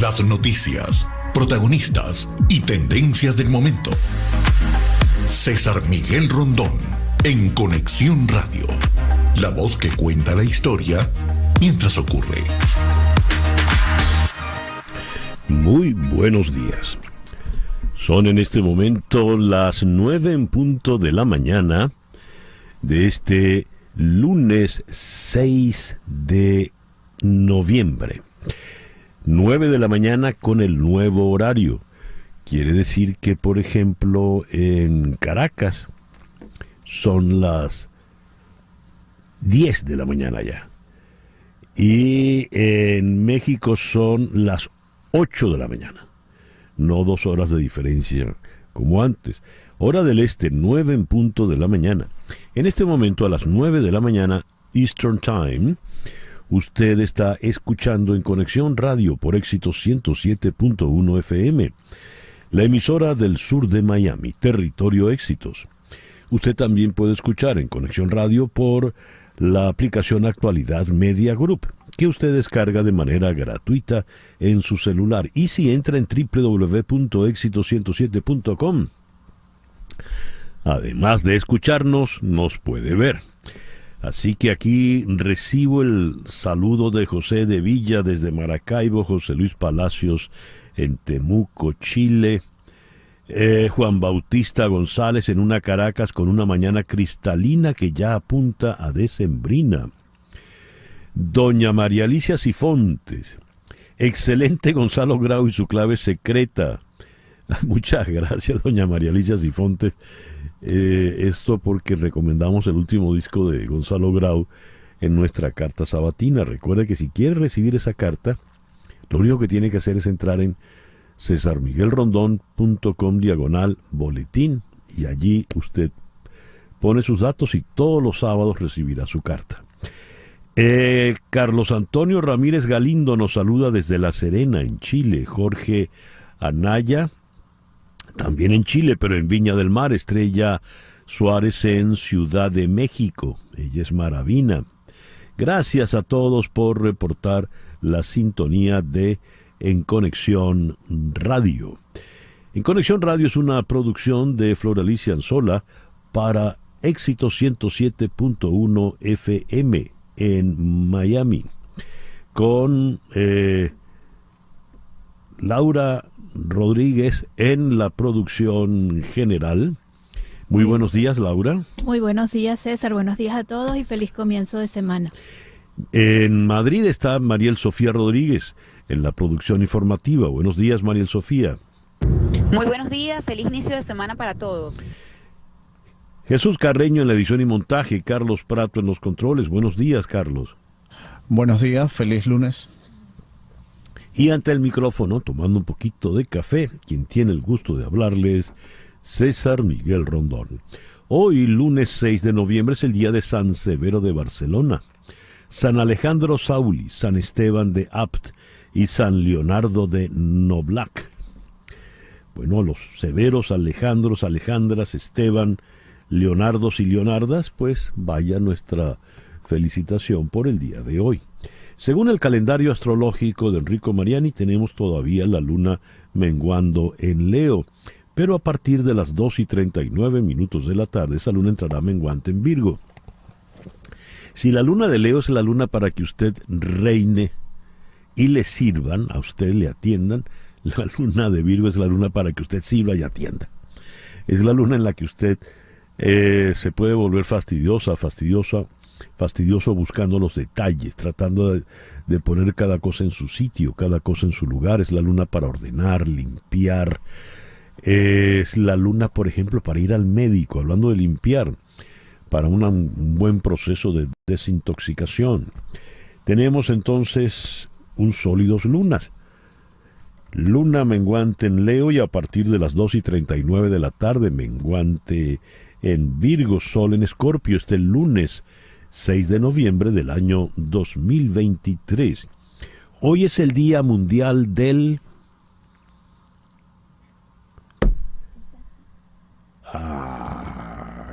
Las noticias, protagonistas y tendencias del momento. César Miguel Rondón, en Conexión Radio. La voz que cuenta la historia mientras ocurre. Muy buenos días. Son en este momento las 9 en punto de la mañana de este lunes 6 de noviembre. 9 de la mañana con el nuevo horario. Quiere decir que, por ejemplo, en Caracas son las 10 de la mañana ya. Y en México son las 8 de la mañana. No 2 horas de diferencia como antes. Hora del este, 9 en punto de la mañana. En este momento, a las 9 de la mañana, Eastern Time, usted está escuchando en Conexión Radio por Éxitos 107.1 FM, la emisora del sur de Miami, Territorio Éxitos. Usted también puede escuchar en Conexión Radio por la aplicación Actualidad Media Group, que usted descarga de manera gratuita en su celular. Y si entra en www.éxitos107.com, además de escucharnos, nos puede ver. Así que aquí recibo el saludo de José de Villa desde Maracaibo, José Luis Palacios en Temuco, Chile, Juan Bautista González en una Caracas con una mañana cristalina que ya apunta a decembrina. Doña María Alicia Cifontes, excelente Gonzalo Grau y su clave secreta. Muchas gracias, doña María Alicia Cifontes. Esto porque recomendamos el último disco de Gonzalo Grau en nuestra carta sabatina. Recuerde que si quiere recibir esa carta, lo único que tiene que hacer es entrar en cesarmiguelrondon.com/boletín y allí usted pone sus datos y todos los sábados recibirá su carta. Carlos Antonio Ramírez Galindo nos saluda desde La Serena, en Chile. Jorge Anaya, también en Chile, pero en Viña del Mar. Estrella Suárez en Ciudad de México. Ella es Maravina. Gracias a todos por reportar la sintonía de En Conexión Radio. En Conexión Radio es una producción de Flor Alicia Anzola para Éxitos 107.1 FM en Miami, con Laura Rodríguez en la producción general. Muy buenos días, Laura. Muy buenos días, César. Buenos días a todos y feliz comienzo de semana. En Madrid está Mariel Sofía Rodríguez en la producción informativa. Buenos días, Mariel Sofía. Muy buenos días, feliz inicio de semana para todos. Jesús Carreño en la edición y montaje, Carlos Prato en los controles. Buenos días, Carlos. Buenos días, feliz lunes. Y ante el micrófono, tomando un poquito de café, quien tiene el gusto de hablarles, César Miguel Rondón. Hoy, lunes 6 de noviembre, es el día de San Severo de Barcelona, San Alejandro Sauli, San Esteban de Apt y San Leonardo de Noblac. Bueno, los severos, Alejandros, Alejandras, Esteban, Leonardos y Leonardas, pues vaya nuestra felicitación por el día de hoy. Según el calendario astrológico de Enrico Mariani, tenemos todavía la luna menguando en Leo, pero a partir de las 2:39 de la tarde, esa luna entrará menguante en Virgo. Si la luna de Leo es la luna para que usted reine y le sirvan, a usted le atiendan, la luna de Virgo es la luna para que usted sirva y atienda. Es la luna en la que usted se puede volver fastidioso buscando los detalles, tratando de poner cada cosa en su sitio, cada cosa en su lugar. Es la luna para ordenar, limpiar. Es la luna, por ejemplo, para ir al médico, hablando de limpiar, para un buen proceso de desintoxicación. Tenemos entonces un sol y dos lunas. Luna menguante en Leo y a partir de las 2:39 de la tarde, menguante en Virgo, sol en Escorpio, este lunes 6 de noviembre del año 2023. Hoy es el Día Mundial del...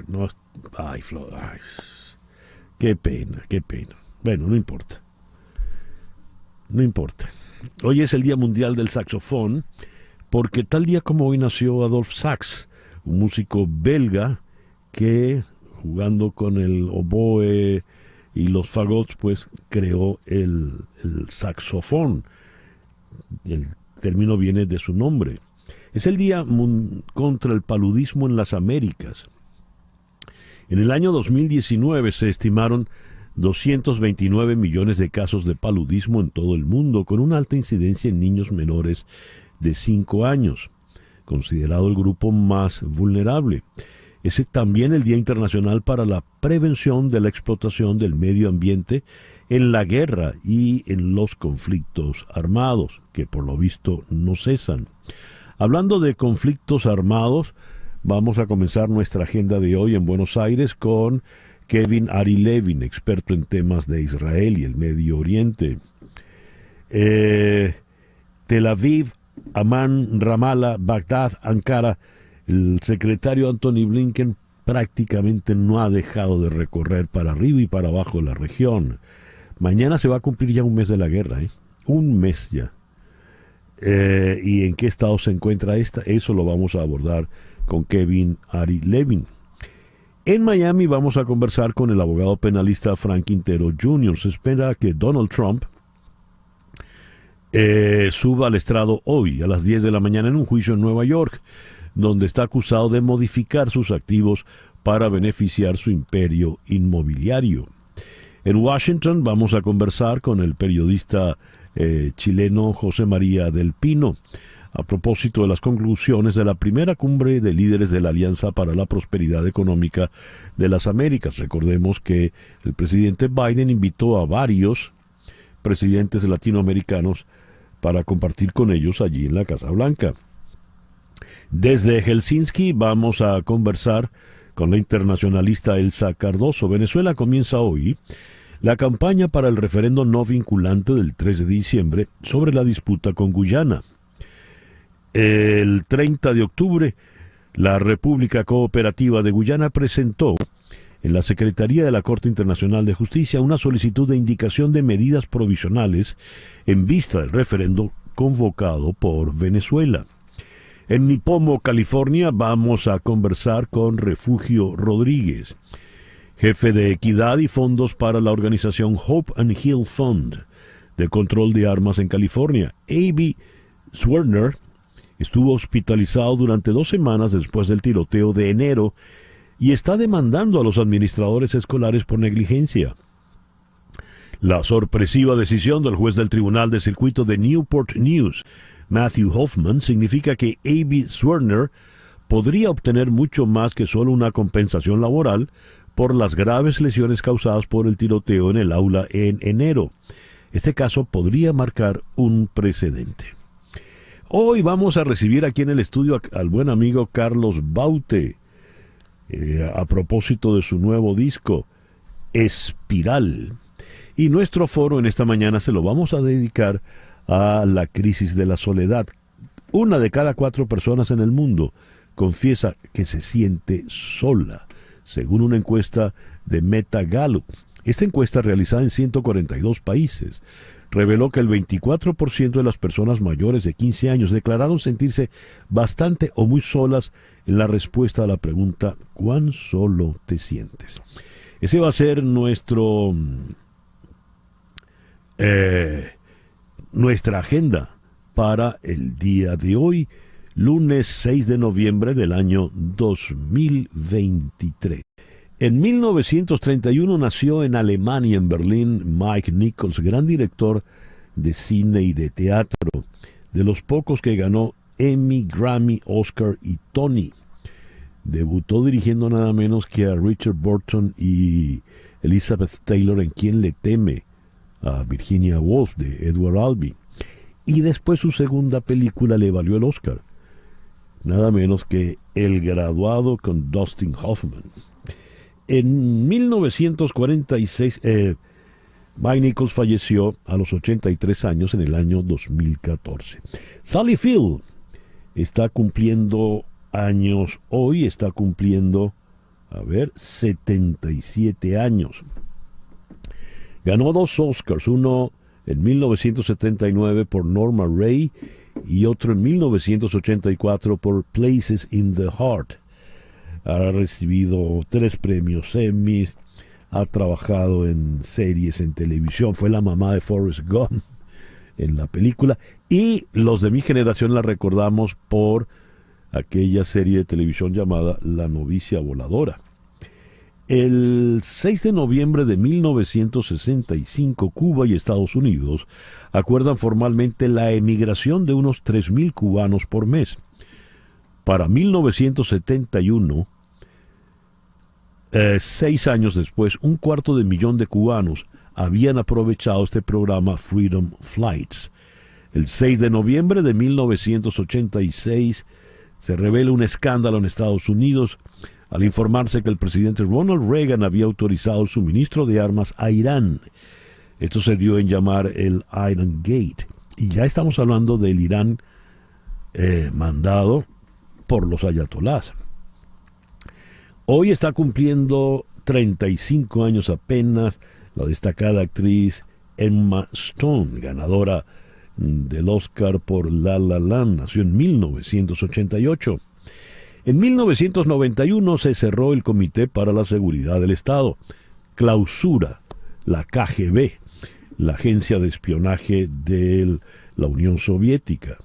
no, ay, Flor, ay, qué pena, qué pena. Bueno, no importa. No importa. hoy es el Día Mundial del Saxofón, porque tal día como hoy nació Adolphe Sax, un músico belga que, jugando con el oboe y los fagots, pues creó el saxofón. El término viene de su nombre. Es el Día contra el Paludismo en las Américas. En el año 2019 se estimaron 229 millones de casos de paludismo en todo el mundo, con una alta incidencia en niños menores de 5 años, considerado el grupo más vulnerable. Es también el Día Internacional para la Prevención de la Explotación del Medio Ambiente en la guerra y en los conflictos armados, que por lo visto no cesan. Hablando de conflictos armados, vamos a comenzar nuestra agenda de hoy en Buenos Aires con Kevin Ari Levin, experto en temas de Israel y el Medio Oriente. Tel Aviv, Amán, Ramallah, Bagdad, Ankara. El secretario Anthony Blinken prácticamente no ha dejado de recorrer para arriba y para abajo de la región. Mañana se va a cumplir ya un mes de la guerra, un mes ya. ¿Y en qué estado se encuentra esta? Eso lo vamos a abordar con Kevin Ari Levin. En Miami vamos a conversar con el abogado penalista Frank Quintero Jr. Se espera que Donald Trump suba al estrado hoy a las 10 de la mañana en un juicio en Nueva York, donde está acusado de modificar sus activos para beneficiar su imperio inmobiliario. En Washington vamos a conversar con el periodista chileno José María del Pino a propósito de las conclusiones de la primera cumbre de líderes de la Alianza para la Prosperidad Económica de las Américas. Recordemos que el presidente Biden invitó a varios presidentes latinoamericanos para compartir con ellos allí en la Casa Blanca. Desde Helsinki vamos a conversar con la internacionalista Elsa Cardoso. Venezuela comienza hoy la campaña para el referendo no vinculante del 3 de diciembre sobre la disputa con Guyana. El 30 de octubre, la República Cooperativa de Guyana presentó en la Secretaría de la Corte Internacional de Justicia una solicitud de indicación de medidas provisionales en vista del referendo convocado por Venezuela. En Nipomo, California, vamos a conversar con Refugio Rodríguez, jefe de equidad y fondos para la organización Hope and Heal Fund de control de armas en California. A.B. Swerner estuvo hospitalizado durante 2 semanas después del tiroteo de enero y está demandando a los administradores escolares por negligencia. La sorpresiva decisión del juez del Tribunal de Circuito de Newport News, Matthew Hoffman, significa que A.B. Swerner podría obtener mucho más que solo una compensación laboral por las graves lesiones causadas por el tiroteo en el aula en enero. Este caso podría marcar un precedente. Hoy vamos a recibir aquí en el estudio al buen amigo Carlos Baute, a propósito de su nuevo disco, Espiral. Y nuestro foro en esta mañana se lo vamos a dedicar a la crisis de la soledad. 1 de cada 4 personas en el mundo confiesa que se siente sola, según una encuesta de Meta Gallup. Esta encuesta, realizada en 142 países, reveló que el 24% de las personas mayores de 15 años declararon sentirse bastante o muy solas en la respuesta a la pregunta ¿cuán solo te sientes? Ese va a ser nuestra agenda para el día de hoy, lunes 6 de noviembre del año 2023. En 1931 nació en Alemania, en Berlín, Mike Nichols, gran director de cine y de teatro, de los pocos que ganó Emmy, Grammy, Oscar y Tony. Debutó dirigiendo nada menos que a Richard Burton y Elizabeth Taylor en Quien le teme, a Virginia Woolf de Edward Albee. Y después su segunda película le valió el Oscar, nada menos que El graduado con Dustin Hoffman. En 1946, Mike Nichols falleció a los 83 años en el año 2014. Sally Field está cumpliendo años hoy, está cumpliendo, 77 años. Ganó 2 Oscars, uno en 1979 por Norma Rae y otro en 1984 por Places in the Heart. Ha recibido 3 premios Emmy, ha trabajado en series en televisión, fue la mamá de Forrest Gump en la película, y los de mi generación la recordamos por aquella serie de televisión llamada La novicia voladora. El 6 de noviembre de 1965, Cuba y Estados Unidos acuerdan formalmente la emigración de unos 3.000 cubanos por mes. Para 1971, 6 años después, 250.000 de cubanos habían aprovechado este programa Freedom Flights. El 6 de noviembre de 1986 se revela un escándalo en Estados Unidos al informarse que el presidente Ronald Reagan había autorizado el suministro de armas a Irán. Esto se dio en llamar el Iran Gate. Y ya estamos hablando del Irán mandado por los ayatolás. Hoy está cumpliendo 35 años apenas la destacada actriz Emma Stone, ganadora del Oscar por La La Land. Nació en 1988. En 1991 se cerró el Comité para la Seguridad del Estado. Clausura la KGB, la agencia de espionaje de la Unión Soviética.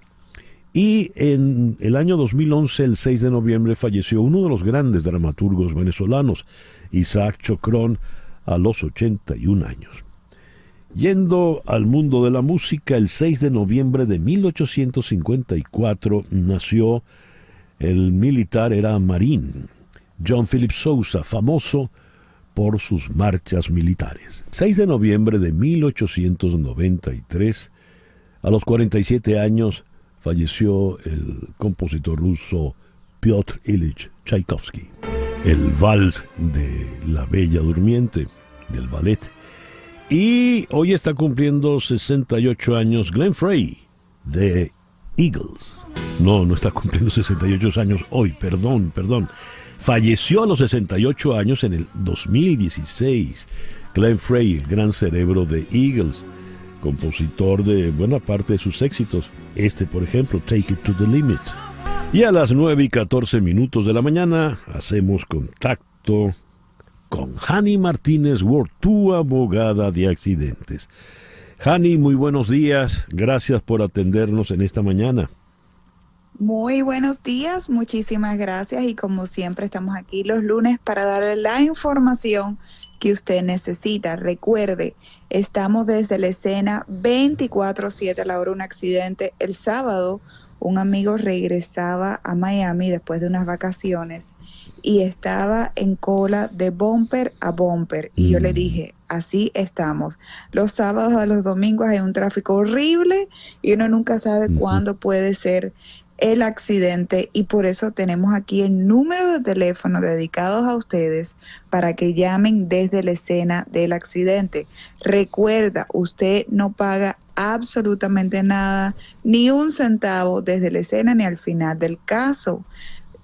Y en el año 2011, el 6 de noviembre, falleció uno de los grandes dramaturgos venezolanos, Isaac Chocrón, a los 81 años. Yendo al mundo de la música, el 6 de noviembre de 1854 nació el militar, era marín, John Philip Sousa, famoso por sus marchas militares. 6 de noviembre de 1893, a los 47 años, falleció el compositor ruso Piotr Ilich Tchaikovsky. El vals de La Bella Durmiente, del ballet. Y hoy está cumpliendo 68 años Glenn Frey, de Eagles. No está cumpliendo 68 años hoy, perdón. Falleció a los 68 años en el 2016. Glenn Frey, el gran cerebro de Eagles, compositor de buena parte de sus éxitos. Por ejemplo, Take It to the Limit. Y a las 9:14 de la mañana hacemos contacto con Hani Martínez Ward, tu abogada de accidentes. Hani, muy buenos días. Gracias por atendernos en esta mañana. Muy buenos días, muchísimas gracias, y como siempre estamos aquí los lunes para darle la información que usted necesita. Recuerde, estamos desde la escena 24/7 a la hora de un accidente. El sábado un amigo regresaba a Miami después de unas vacaciones y estaba en cola de bumper a bumper, y yo le dije, así estamos. Los sábados a los domingos hay un tráfico horrible y uno nunca sabe cuándo puede ser el accidente, y por eso tenemos aquí el número de teléfono dedicados a ustedes para que llamen desde la escena del accidente. Recuerda, usted no paga absolutamente nada, ni un centavo desde la escena ni al final del caso.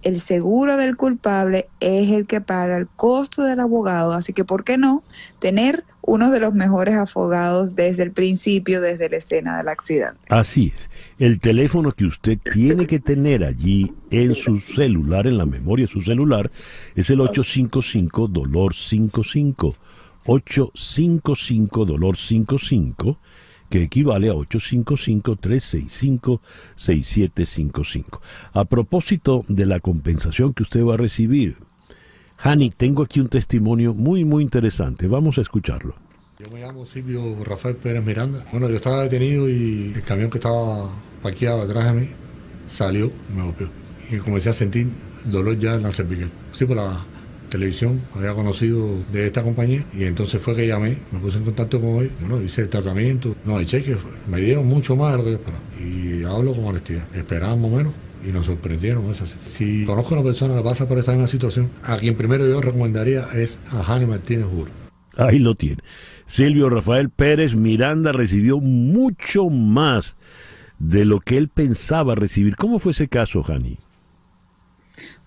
El seguro del culpable es el que paga el costo del abogado, así que ¿por qué no tener uno de los mejores abogados desde el principio, desde la escena del accidente? Así es. El teléfono que usted tiene que tener allí en su celular, en la memoria de su celular, es el 855-DOLOR-55. 855-DOLOR-55, que equivale a 855-365-6755. A propósito de la compensación que usted va a recibir, Hani, tengo aquí un testimonio muy, muy interesante. Vamos a escucharlo. Yo me llamo Silvio Rafael Pérez Miranda. Bueno, yo estaba detenido y el camión que estaba parqueado detrás de mí salió y me golpeó. Y comencé a sentir dolor ya en la cervical. Sí, por la televisión había conocido de esta compañía, y entonces fue que llamé, me puse en contacto con él. Bueno, hice el tratamiento, no hay cheque, me dieron mucho más de lo que yo esperaba. Y hablo con honestidad. Esperábamos menos y nos sorprendieron esas. Si conozco a una persona que pasa por esta misma situación, a quien primero yo recomendaría es a Hani Martínez Ward. Ahí lo tiene. Silvio Rafael Pérez Miranda recibió mucho más de lo que él pensaba recibir. ¿Cómo fue ese caso, Hani?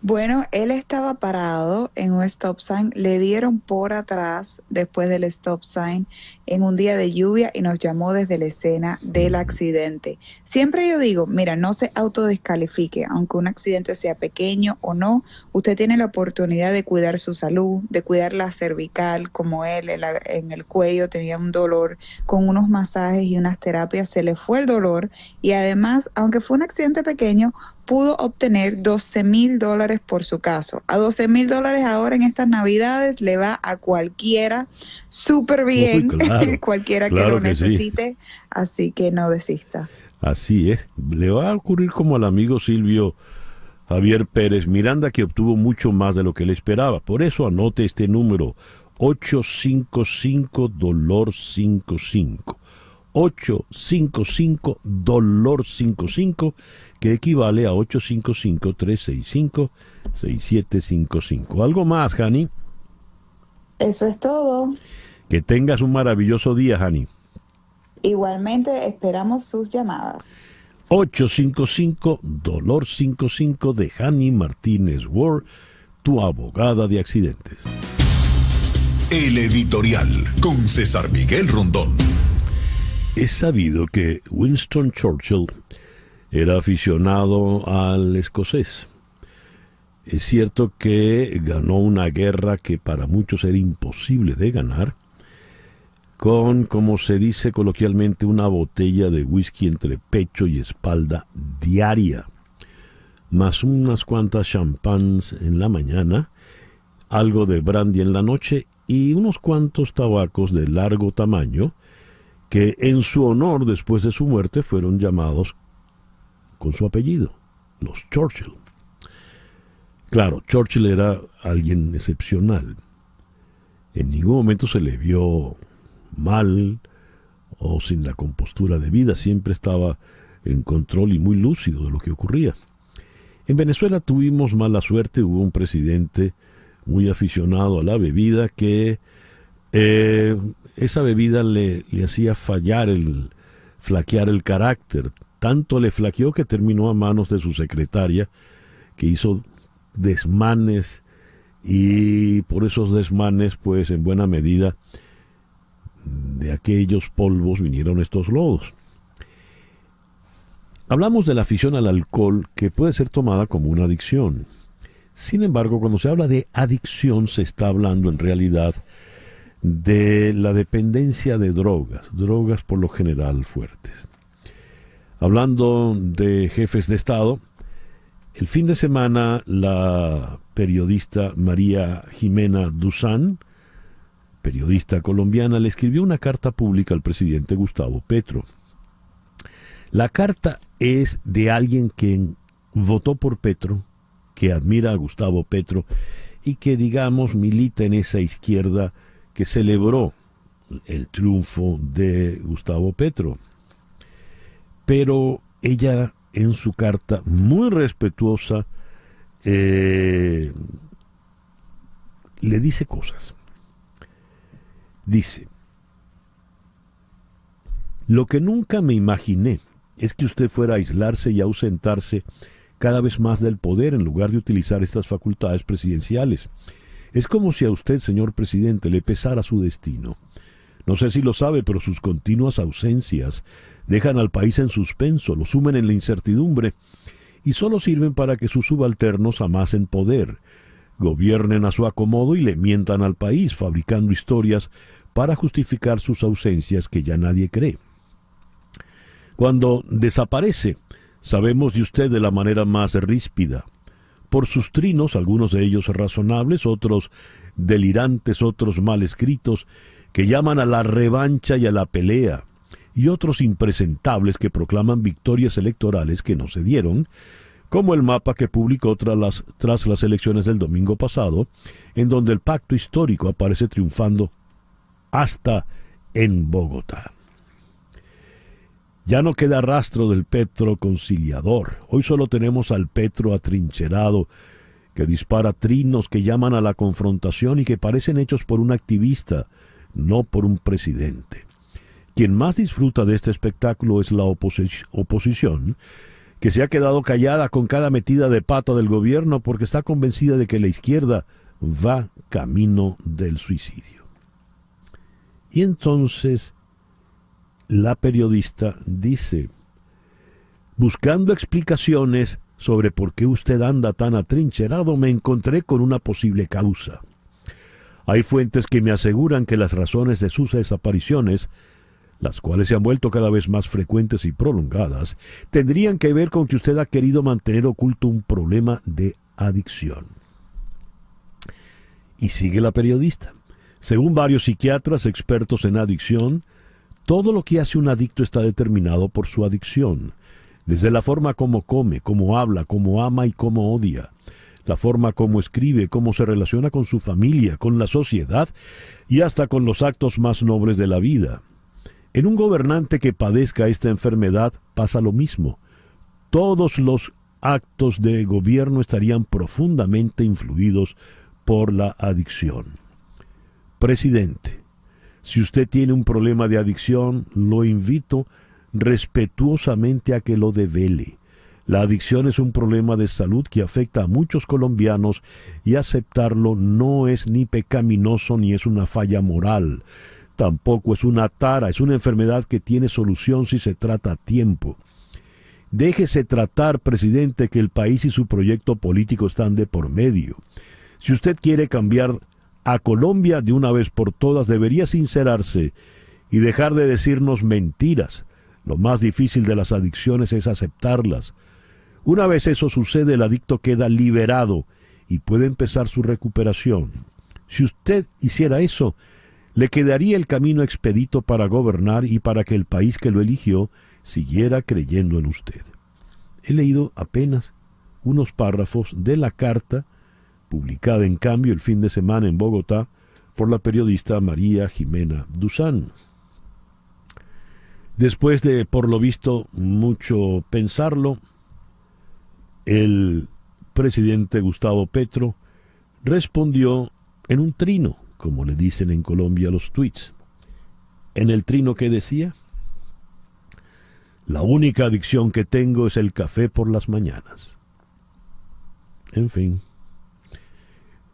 Bueno, él estaba parado en un stop sign, le dieron por atrás después del stop sign en un día de lluvia y nos llamó desde la escena del accidente. Siempre yo digo, mira, no se autodescalifique, aunque un accidente sea pequeño o no, usted tiene la oportunidad de cuidar su salud, de cuidar la cervical, como él en el cuello tenía un dolor, con unos masajes y unas terapias se le fue el dolor y además, aunque fue un accidente pequeño, pudo obtener $12,000 por su caso. A $12,000 ahora en estas Navidades le va a cualquiera súper bien, claro, cualquiera claro que lo que necesite, sí. Así que no desista. Así es, le va a ocurrir como al amigo Silvio Javier Pérez Miranda, que obtuvo mucho más de lo que él esperaba. Por eso anote este número, 855-DOLOR55. 855-DOLOR55, que equivale a 855-365-6755. ¿Algo más, Hani? Eso es todo. Que tengas un maravilloso día, Hani. Igualmente esperamos sus llamadas. 855-DOLOR55 de Hani Martínez Ward, tu abogada de accidentes. El editorial con César Miguel Rondón. Es sabido que Winston Churchill era aficionado al escocés. Es cierto que ganó una guerra que para muchos era imposible de ganar, con, como se dice coloquialmente, una botella de whisky entre pecho y espalda diaria, más unas cuantas champans en la mañana, algo de brandy en la noche y unos cuantos tabacos de largo tamaño, que en su honor después de su muerte fueron llamados con su apellido, los Churchill. Claro, Churchill era alguien excepcional. En ningún momento se le vio mal o sin la compostura debida, siempre estaba en control y muy lúcido de lo que ocurría. En Venezuela tuvimos mala suerte, hubo un presidente muy aficionado a la bebida que esa bebida le hacía flaquear el carácter. Tanto le flaqueó que terminó a manos de su secretaria, que hizo desmanes, y por esos desmanes, pues en buena medida, de aquellos polvos vinieron estos lodos. Hablamos de la afición al alcohol, que puede ser tomada como una adicción. Sin embargo, cuando se habla de adicción, se está hablando en realidad de la dependencia de drogas por lo general fuertes. Hablando de jefes de Estado, el fin de semana la periodista María Jimena Duzán, periodista colombiana, le escribió una carta pública al presidente Gustavo Petro. La carta es de alguien que votó por Petro, que admira a Gustavo Petro y que, digamos, milita en esa izquierda que celebró el triunfo de Gustavo Petro. Pero ella, en su carta, muy respetuosa, le dice cosas. Dice: lo que nunca me imaginé es que usted fuera a aislarse y ausentarse cada vez más del poder en lugar de utilizar estas facultades presidenciales. Es como si a usted, señor presidente, le pesara su destino. No sé si lo sabe, pero sus continuas ausencias dejan al país en suspenso, lo sumen en la incertidumbre y solo sirven para que sus subalternos amasen poder, gobiernen a su acomodo y le mientan al país, fabricando historias para justificar sus ausencias que ya nadie cree. Cuando desaparece, sabemos de usted de la manera más ríspida, por sus trinos, algunos de ellos razonables, otros delirantes, otros mal escritos, que llaman a la revancha y a la pelea, y otros impresentables que proclaman victorias electorales que no se dieron, como el mapa que publicó tras las elecciones del domingo pasado, en donde el pacto histórico aparece triunfando hasta en Bogotá. Ya no queda rastro del Petro conciliador. Hoy solo tenemos al Petro atrincherado, que dispara trinos que llaman a la confrontación y que parecen hechos por un activista, no por un presidente. Quien más disfruta de este espectáculo es la oposición, que se ha quedado callada con cada metida de pata del gobierno porque está convencida de que la izquierda va camino del suicidio. Y entonces la periodista dice: buscando explicaciones sobre por qué usted anda tan atrincherado, me encontré con una posible causa. Hay fuentes que me aseguran que las razones de sus desapariciones, las cuales se han vuelto cada vez más frecuentes y prolongadas, tendrían que ver con que usted ha querido mantener oculto un problema de adicción. Y sigue la periodista: según varios psiquiatras expertos en adicción, todo lo que hace un adicto está determinado por su adicción, desde la forma como come, cómo habla, cómo ama y cómo odia, la forma como escribe, cómo se relaciona con su familia, con la sociedad y hasta con los actos más nobles de la vida. En un gobernante que padezca esta enfermedad pasa lo mismo. Todos los actos de gobierno estarían profundamente influidos por la adicción. Presidente, si usted tiene un problema de adicción, lo invito respetuosamente a que lo devele. La adicción es un problema de salud que afecta a muchos colombianos y aceptarlo no es ni pecaminoso ni es una falla moral. Tampoco es una tara, es una enfermedad que tiene solución si se trata a tiempo. Déjese tratar, presidente, que el país y su proyecto político están de por medio. Si usted quiere cambiar a Colombia de una vez por todas, debería sincerarse y dejar de decirnos mentiras. Lo más difícil de las adicciones es aceptarlas. Una vez eso sucede, el adicto queda liberado y puede empezar su recuperación. Si usted hiciera eso, le quedaría el camino expedito para gobernar y para que el país que lo eligió siguiera creyendo en usted. He leído apenas unos párrafos de la carta publicada en cambio el fin de semana en Bogotá por la periodista María Jimena Duzán. Después de, por lo visto, mucho pensarlo, el presidente Gustavo Petro respondió en un trino, como le dicen en Colombia los tweets. En el trino que decía: la única adicción que tengo es el café por las mañanas. En fin.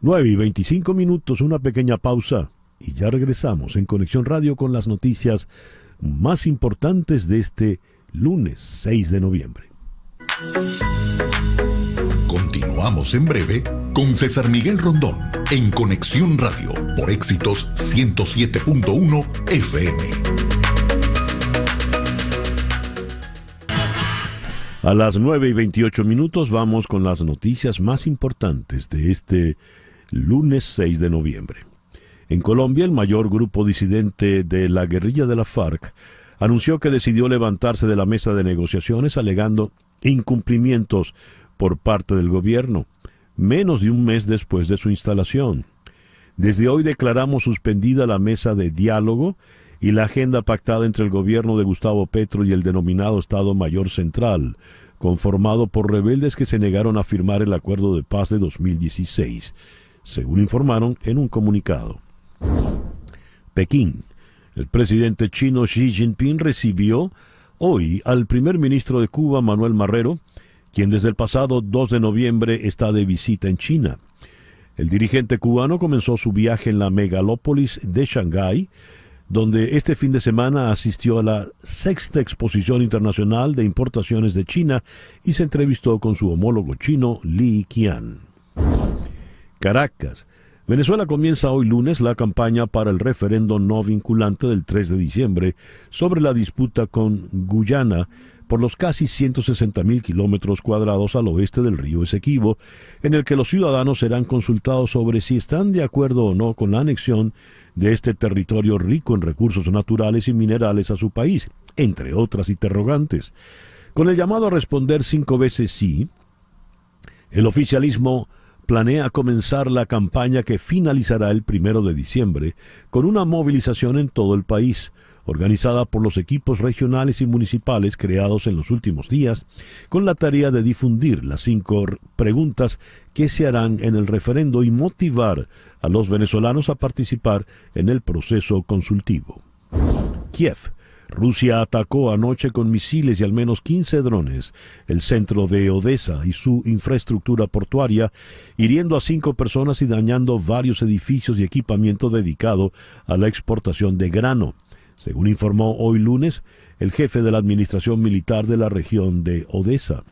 9:25, una pequeña pausa y ya regresamos en Conexión Radio con las noticias más importantes de este lunes 6 de noviembre. Continuamos en breve con César Miguel Rondón en Conexión Radio por Éxitos 107.1 FM. A las 9:28 vamos con las noticias más importantes de este lunes 6 de noviembre. En Colombia, el mayor grupo disidente de la guerrilla de la FARC anunció que decidió levantarse de la mesa de negociaciones alegando incumplimientos por parte del gobierno, menos de un mes después de su instalación. Desde hoy declaramos suspendida la mesa de diálogo y la agenda pactada entre el gobierno de Gustavo Petro y el denominado Estado Mayor Central, conformado por rebeldes que se negaron a firmar el acuerdo de paz de 2016, según informaron en un comunicado. Pekín. El presidente chino Xi Jinping recibió hoy al primer ministro de Cuba, Manuel Marrero, quien desde el pasado 2 de noviembre está de visita en China. El dirigente cubano comenzó su viaje en la megalópolis de Shanghái, donde este fin de semana asistió a la 6ª Exposición Internacional de Importaciones de China y se entrevistó con su homólogo chino, Li Qian. Caracas. Venezuela comienza hoy lunes la campaña para el referendo no vinculante del 3 de diciembre sobre la disputa con Guyana por los casi 160.000 kilómetros cuadrados al oeste del río Esequibo, en el que los ciudadanos serán consultados sobre si están de acuerdo o no con la anexión de este territorio rico en recursos naturales y minerales a su país, entre otras interrogantes. Con el llamado a responder 5 veces sí, el oficialismo planea comenzar la campaña que finalizará el 1 de diciembre con una movilización en todo el país, organizada por los equipos regionales y municipales creados en los últimos días, con la tarea de difundir las 5 preguntas que se harán en el referendo y motivar a los venezolanos a participar en el proceso consultivo. Kiev. Rusia atacó anoche con misiles y al menos 15 drones el centro de Odessa y su infraestructura portuaria, hiriendo a 5 personas y dañando varios edificios y equipamiento dedicado a la exportación de grano, según informó hoy lunes el jefe de la administración militar de la región de Odessa.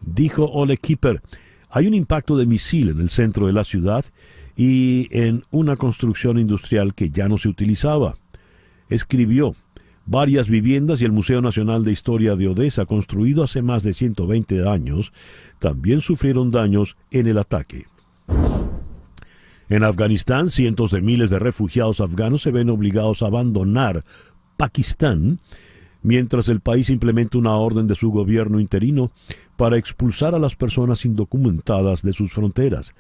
Dijo Oleg Kiper: hay un impacto de misil en el centro de la ciudad y en una construcción industrial que ya no se utilizaba. Escribió: varias viviendas y el Museo Nacional de Historia de Odessa, construido hace más de 120 años, también sufrieron daños en el ataque. En Afganistán, cientos de miles de refugiados afganos se ven obligados a abandonar Pakistán, mientras el país implementa una orden de su gobierno interino para expulsar a las personas indocumentadas de sus fronteras.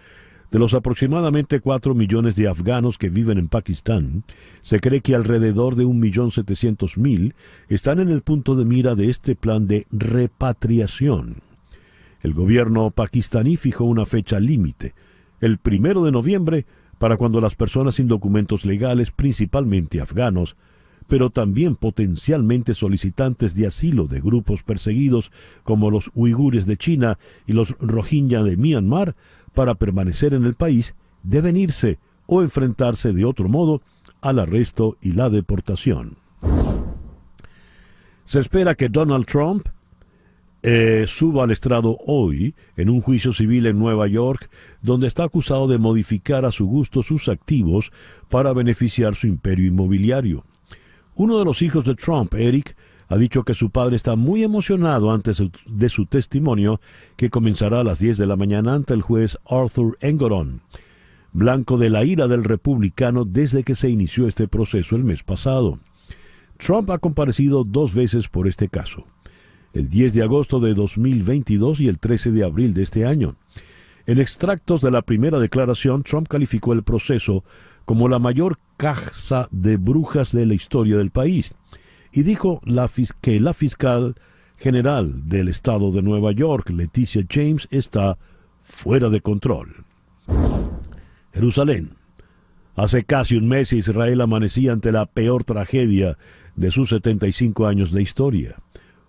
De los aproximadamente 4 millones de afganos que viven en Pakistán, se cree que alrededor de 1.700.000 están en el punto de mira de este plan de repatriación. El gobierno pakistaní fijó una fecha límite, el 1 de noviembre, para cuando las personas sin documentos legales, principalmente afganos, pero también potencialmente solicitantes de asilo de grupos perseguidos como los uigures de China y los rohingya de Myanmar, para permanecer en el país, deben irse o enfrentarse de otro modo al arresto y la deportación. Se espera que Donald Trump suba al estrado hoy en un juicio civil en Nueva York, donde está acusado de modificar a su gusto sus activos para beneficiar su imperio inmobiliario. Uno de los hijos de Trump, Eric, ha dicho que su padre está muy emocionado antes de su testimonio, que comenzará a las 10 de la mañana ante el juez Arthur Engoron, blanco de la ira del republicano desde que se inició este proceso el mes pasado. Trump ha comparecido 2 veces por este caso, el 10 de agosto de 2022 y el 13 de abril de este año. En extractos de la primera declaración, Trump calificó el proceso como la mayor caza de brujas de la historia del país y dijo que la fiscal general del estado de Nueva York, Leticia James, está fuera de control. Jerusalén. Hace casi un mes Israel amanecía ante la peor tragedia de sus 75 años de historia.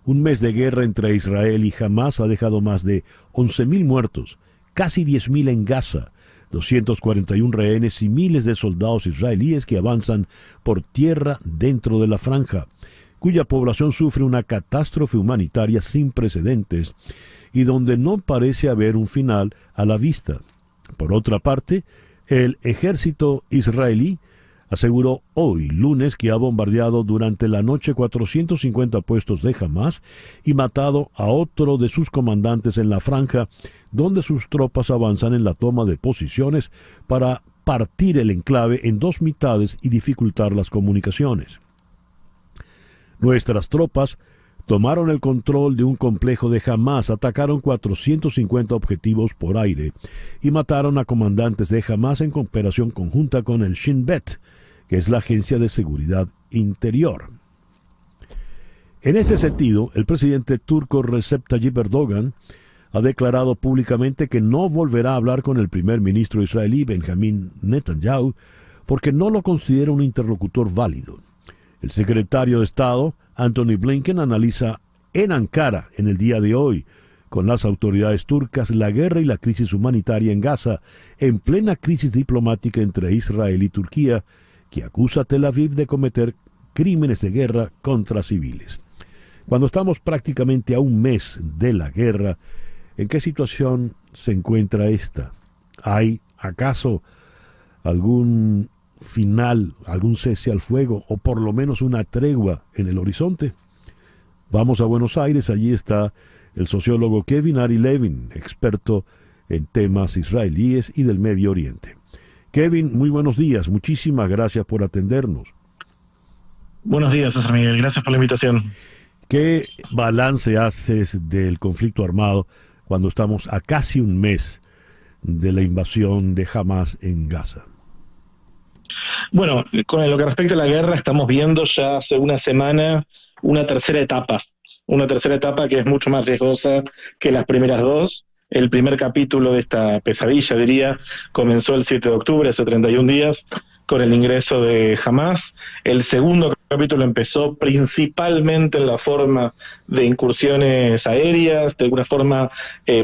Un mes de guerra entre Israel y Hamás ha dejado más de 11.000 muertos, casi 10.000 en Gaza, 241 rehenes y miles de soldados israelíes que avanzan por tierra dentro de la franja, cuya población sufre una catástrofe humanitaria sin precedentes y donde no parece haber un final a la vista. Por otra parte, el ejército israelí aseguró hoy, lunes, que ha bombardeado durante la noche 450 puestos de Hamás y matado a otro de sus comandantes en la franja, donde sus tropas avanzan en la toma de posiciones para partir el enclave en 2 mitades y dificultar las comunicaciones. Nuestras tropas tomaron el control de un complejo de Hamás, atacaron 450 objetivos por aire y mataron a comandantes de Hamás en cooperación conjunta con el Shin Bet, que es la Agencia de Seguridad Interior. En ese sentido, el presidente turco Recep Tayyip Erdogan ha declarado públicamente que no volverá a hablar con el primer ministro israelí Benjamin Netanyahu porque no lo considera un interlocutor válido. El secretario de Estado, Antony Blinken, analiza en Ankara en el día de hoy con las autoridades turcas la guerra y la crisis humanitaria en Gaza, en plena crisis diplomática entre Israel y Turquía, que acusa a Tel Aviv de cometer crímenes de guerra contra civiles. Cuando estamos prácticamente a un mes de la guerra, ¿en qué situación se encuentra esta? ¿Hay acaso algún final, algún cese al fuego o por lo menos una tregua en el horizonte? Vamos a Buenos Aires, allí está el sociólogo Kevin Ari Levin, experto en temas israelíes y del Medio Oriente. Kevin, muy buenos días, muchísimas gracias por atendernos. Buenos días, César Miguel, gracias por la invitación. ¿Qué balance haces del conflicto armado cuando estamos a casi un mes de la invasión de Hamás en Gaza? Bueno, con lo que respecta a la guerra, estamos viendo ya hace una semana una tercera etapa que es mucho más riesgosa que las primeras 2, El primer capítulo de esta pesadilla, diría, comenzó el 7 de octubre, hace 31 días, con el ingreso de Hamás. El segundo capítulo empezó principalmente en la forma de incursiones aéreas, de alguna forma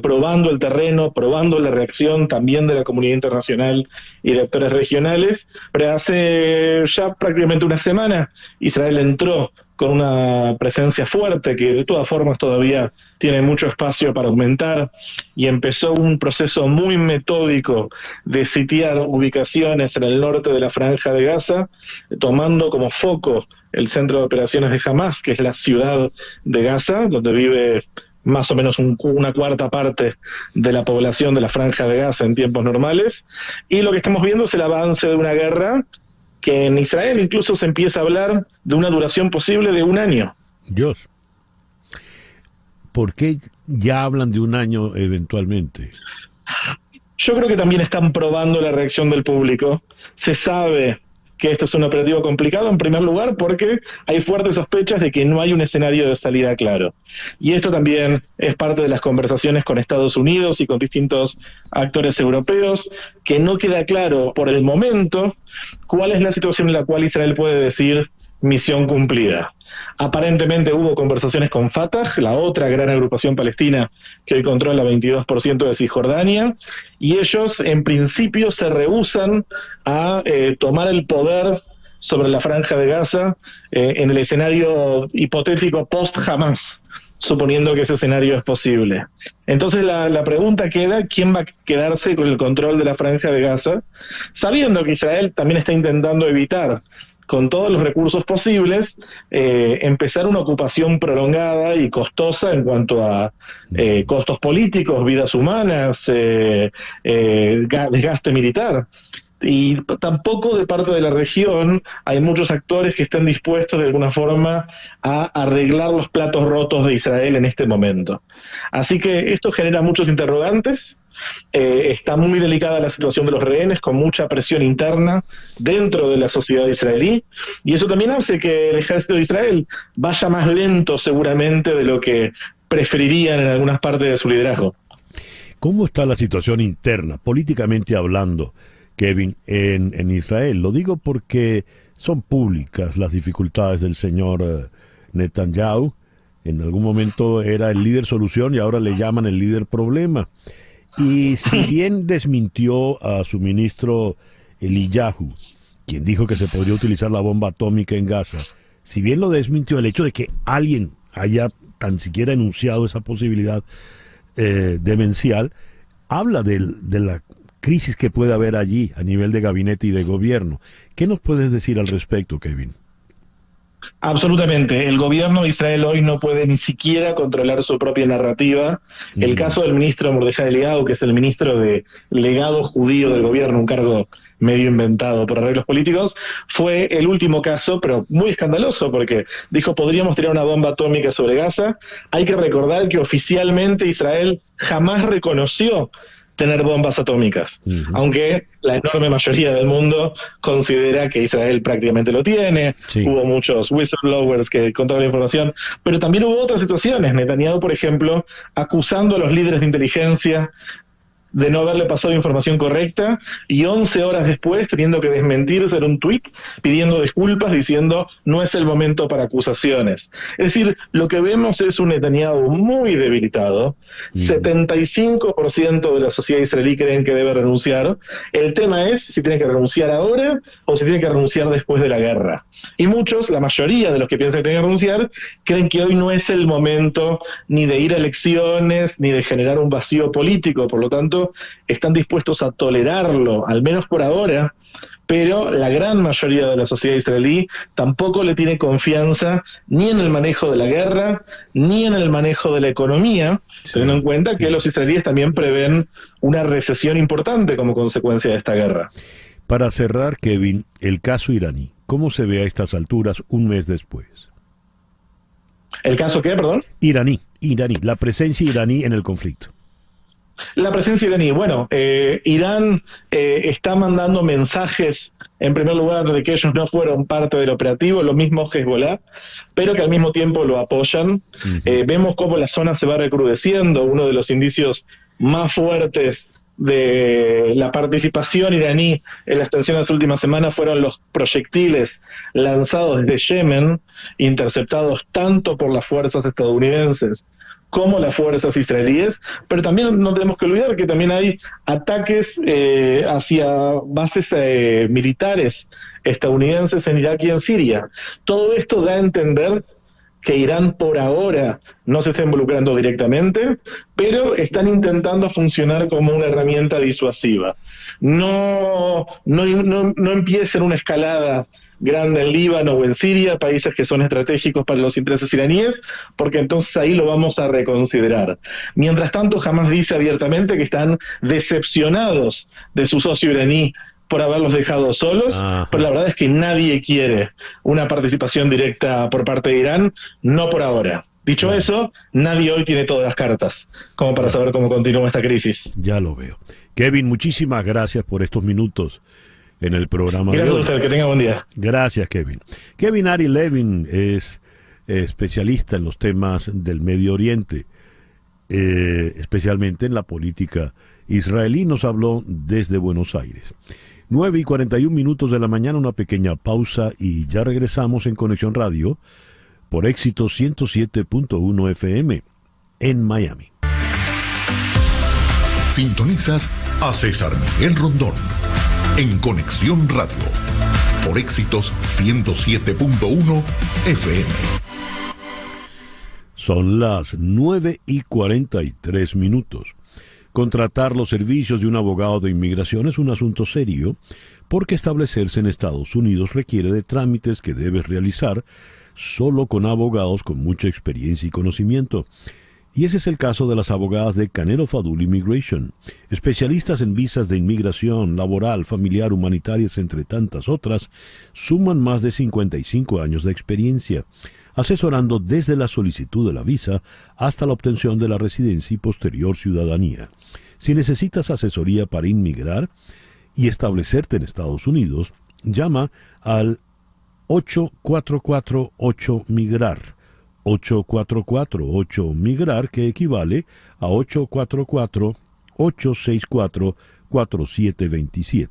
probando el terreno, probando la reacción también de la comunidad internacional y de actores regionales. Pero hace ya prácticamente una semana Israel entró con una presencia fuerte que de todas formas todavía tiene mucho espacio para aumentar, y empezó un proceso muy metódico de sitiar ubicaciones en el norte de la Franja de Gaza, tomando como foco el centro de operaciones de Hamás, que es la ciudad de Gaza, donde vive más o menos una cuarta parte de la población de la Franja de Gaza en tiempos normales. Y lo que estamos viendo es el avance de una guerra que en Israel incluso se empieza a hablar de una duración posible de 1 año. Dios. ¿Por qué ya hablan de 1 año eventualmente? Yo creo que también están probando la reacción del público. Se sabe que esto es un operativo complicado, en primer lugar, porque hay fuertes sospechas de que no hay un escenario de salida claro. Y esto también es parte de las conversaciones con Estados Unidos y con distintos actores europeos, que no queda claro por el momento cuál es la situación en la cual Israel puede decir misión cumplida. Aparentemente hubo conversaciones con Fatah, la otra gran agrupación palestina que hoy controla 22% de Cisjordania, y ellos en principio se rehúsan a tomar el poder sobre la Franja de Gaza en el escenario hipotético post-Hamás, suponiendo que ese escenario es posible. Entonces la pregunta queda, ¿quién va a quedarse con el control de la Franja de Gaza? Sabiendo que Israel también está intentando evitar, con todos los recursos posibles, empezar una ocupación prolongada y costosa en cuanto a costos políticos, vidas humanas, desgaste militar. Y tampoco de parte de la región hay muchos actores que estén dispuestos de alguna forma a arreglar los platos rotos de Israel en este momento. Así que esto genera muchos interrogantes. Está muy delicada la situación de los rehenes, con mucha presión interna dentro de la sociedad israelí, y eso también hace que el ejército de Israel vaya más lento seguramente de lo que preferirían en algunas partes de su liderazgo. ¿Cómo está la situación interna, políticamente hablando, Kevin, en Israel? Lo digo porque son públicas las dificultades del señor Netanyahu. En algún momento era el líder solución y ahora le llaman el líder problema. Y si bien desmintió a su ministro Eliyahu, quien dijo que se podría utilizar la bomba atómica en Gaza, si bien lo desmintió, el hecho de que alguien haya tan siquiera enunciado esa posibilidad demencial, habla de la crisis que puede haber allí a nivel de gabinete y de gobierno. ¿Qué nos puedes decir al respecto, Kevin? Absolutamente. El gobierno de Israel hoy no puede ni siquiera controlar su propia narrativa. El caso del ministro Mordejai Eliyahu, que es el ministro de legado judío del gobierno, un cargo medio inventado por arreglos políticos, fue el último caso, pero muy escandaloso, porque dijo podríamos tirar una bomba atómica sobre Gaza. Hay que recordar que oficialmente Israel jamás reconoció tener bombas atómicas, aunque la enorme mayoría del mundo considera que Israel prácticamente lo tiene. Sí. Hubo muchos whistleblowers que contaron la información, pero también hubo otras situaciones. Netanyahu, por ejemplo, acusando a los líderes de inteligencia de no haberle pasado información correcta, y 11 horas después teniendo que desmentirse en un tuit pidiendo disculpas diciendo no es el momento para acusaciones. Es decir, lo que vemos es un Netanyahu muy debilitado. 75% de la sociedad israelí creen que debe renunciar. El tema es si tiene que renunciar ahora o si tiene que renunciar después de la guerra. Y muchos, la mayoría de los que piensan que tienen que renunciar, creen que hoy no es el momento ni de ir a elecciones ni de generar un vacío político. Por lo tanto, están dispuestos a tolerarlo, al menos por ahora, pero la gran mayoría de la sociedad israelí tampoco le tiene confianza ni en el manejo de la guerra, ni en el manejo de la economía, teniendo en cuenta que los israelíes también prevén una recesión importante como consecuencia de esta guerra. Para cerrar, Kevin, el caso iraní, ¿cómo se ve a estas alturas un mes después? ¿El caso qué, perdón? Iraní, la presencia iraní en el conflicto. La presencia iraní, bueno, Irán está mandando mensajes, en primer lugar, de que ellos no fueron parte del operativo, lo mismo Hezbollah, pero que al mismo tiempo lo apoyan. Vemos cómo la zona se va recrudeciendo. Uno de los indicios más fuertes de la participación iraní en las tensiones de las últimas semanas fueron los proyectiles lanzados desde Yemen, interceptados tanto por las fuerzas estadounidenses como las fuerzas israelíes, pero también no tenemos que olvidar que también hay ataques hacia bases militares estadounidenses en Irak y en Siria. Todo esto da a entender que Irán por ahora no se está involucrando directamente, pero están intentando funcionar como una herramienta disuasiva. No empiecen una escalada grande en Líbano o en Siria, países que son estratégicos para los intereses iraníes, porque entonces ahí lo vamos a reconsiderar. Mientras tanto, Hamás dice abiertamente que están decepcionados de su socio iraní por haberlos dejado solos, pero la verdad es que nadie quiere una participación directa por parte de Irán, no por ahora. Dicho eso, nadie hoy tiene todas las cartas como para saber cómo continúa esta crisis. Ya lo veo. Kevin, muchísimas gracias por estos minutos en el programa de hoy. Gracias a usted, que tenga buen día. Gracias, Kevin. Kevin Ari Levin es especialista en los temas del Medio Oriente, especialmente en la política israelí. Nos habló desde Buenos Aires. 9:41 de la mañana, una pequeña pausa y ya regresamos en Conexión Radio por Éxito 107.1 FM en Miami. Sintonizas a César Miguel Rondón en Conexión Radio por Éxitos 107.1 FM. Son las 9:43. Contratar los servicios de un abogado de inmigración es un asunto serio porque establecerse en Estados Unidos requiere de trámites que debes realizar solo con abogados con mucha experiencia y conocimiento. Y ese es el caso de las abogadas de Canelo Fadul Immigration, especialistas en visas de inmigración, laboral, familiar, humanitarias, entre tantas otras, suman más de 55 años de experiencia, asesorando desde la solicitud de la visa hasta la obtención de la residencia y posterior ciudadanía. Si necesitas asesoría para inmigrar y establecerte en Estados Unidos, llama al 844-8-MIGRAR, 844-8-MIGRAR, que equivale a 844-864-4727.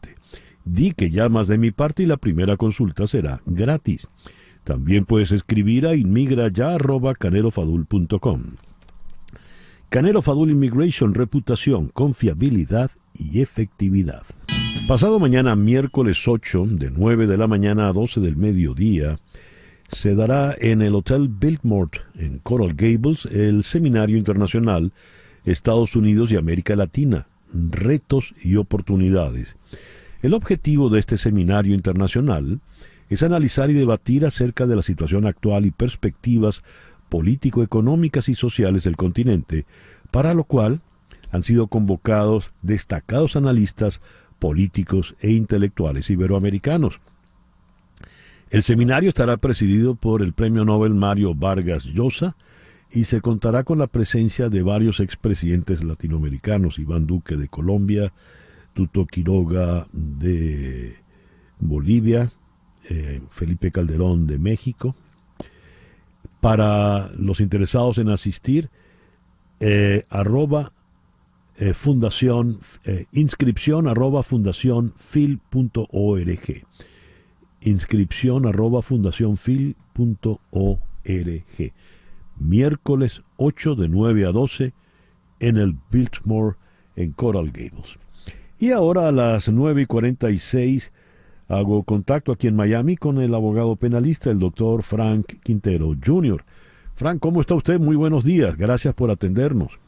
Di que llamas de mi parte y la primera consulta será gratis. También puedes escribir a inmigraya@canelofadul.com. Canelo Fadul Immigration, reputación, confiabilidad y efectividad. Pasado mañana, miércoles 8, de 9 de la mañana a 12 del mediodía, se dará en el Hotel Biltmore en Coral Gables el Seminario Internacional Estados Unidos y América Latina, retos y oportunidades. El objetivo de este seminario internacional es analizar y debatir acerca de la situación actual y perspectivas político-económicas y sociales del continente, para lo cual han sido convocados destacados analistas políticos e intelectuales iberoamericanos. El seminario estará presidido por el Premio Nobel Mario Vargas Llosa y se contará con la presencia de varios expresidentes latinoamericanos: Iván Duque de Colombia, Tuto Quiroga de Bolivia, Felipe Calderón de México. Para los interesados en asistir, inscripción @fundacionfil.org. Inscripción @fundacionfil.org. Miércoles 8 de 9 a 12 en el Biltmore en Coral Gables. Y ahora a las 9:46 hago contacto aquí en Miami con el abogado penalista, el doctor Frank Quintero Jr. Frank, ¿cómo está usted? Muy buenos días. Gracias por atendernos.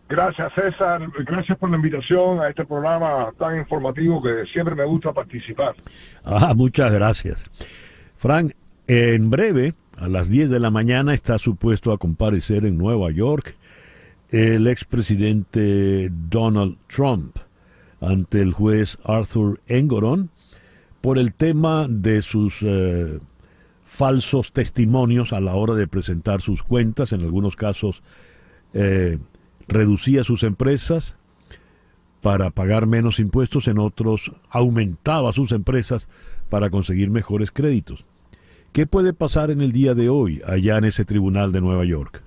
Gracias, César. Gracias por la invitación a este programa tan informativo que siempre me gusta participar. Muchas gracias. Frank, en breve, a las 10 de la mañana, está supuesto a comparecer en Nueva York el expresidente Donald Trump ante el juez Arthur Engoron por el tema de sus falsos testimonios a la hora de presentar sus cuentas. En algunos casos reducía sus empresas para pagar menos impuestos, en otros aumentaba sus empresas para conseguir mejores créditos. ¿Qué puede pasar en el día de hoy allá en ese tribunal de Nueva York?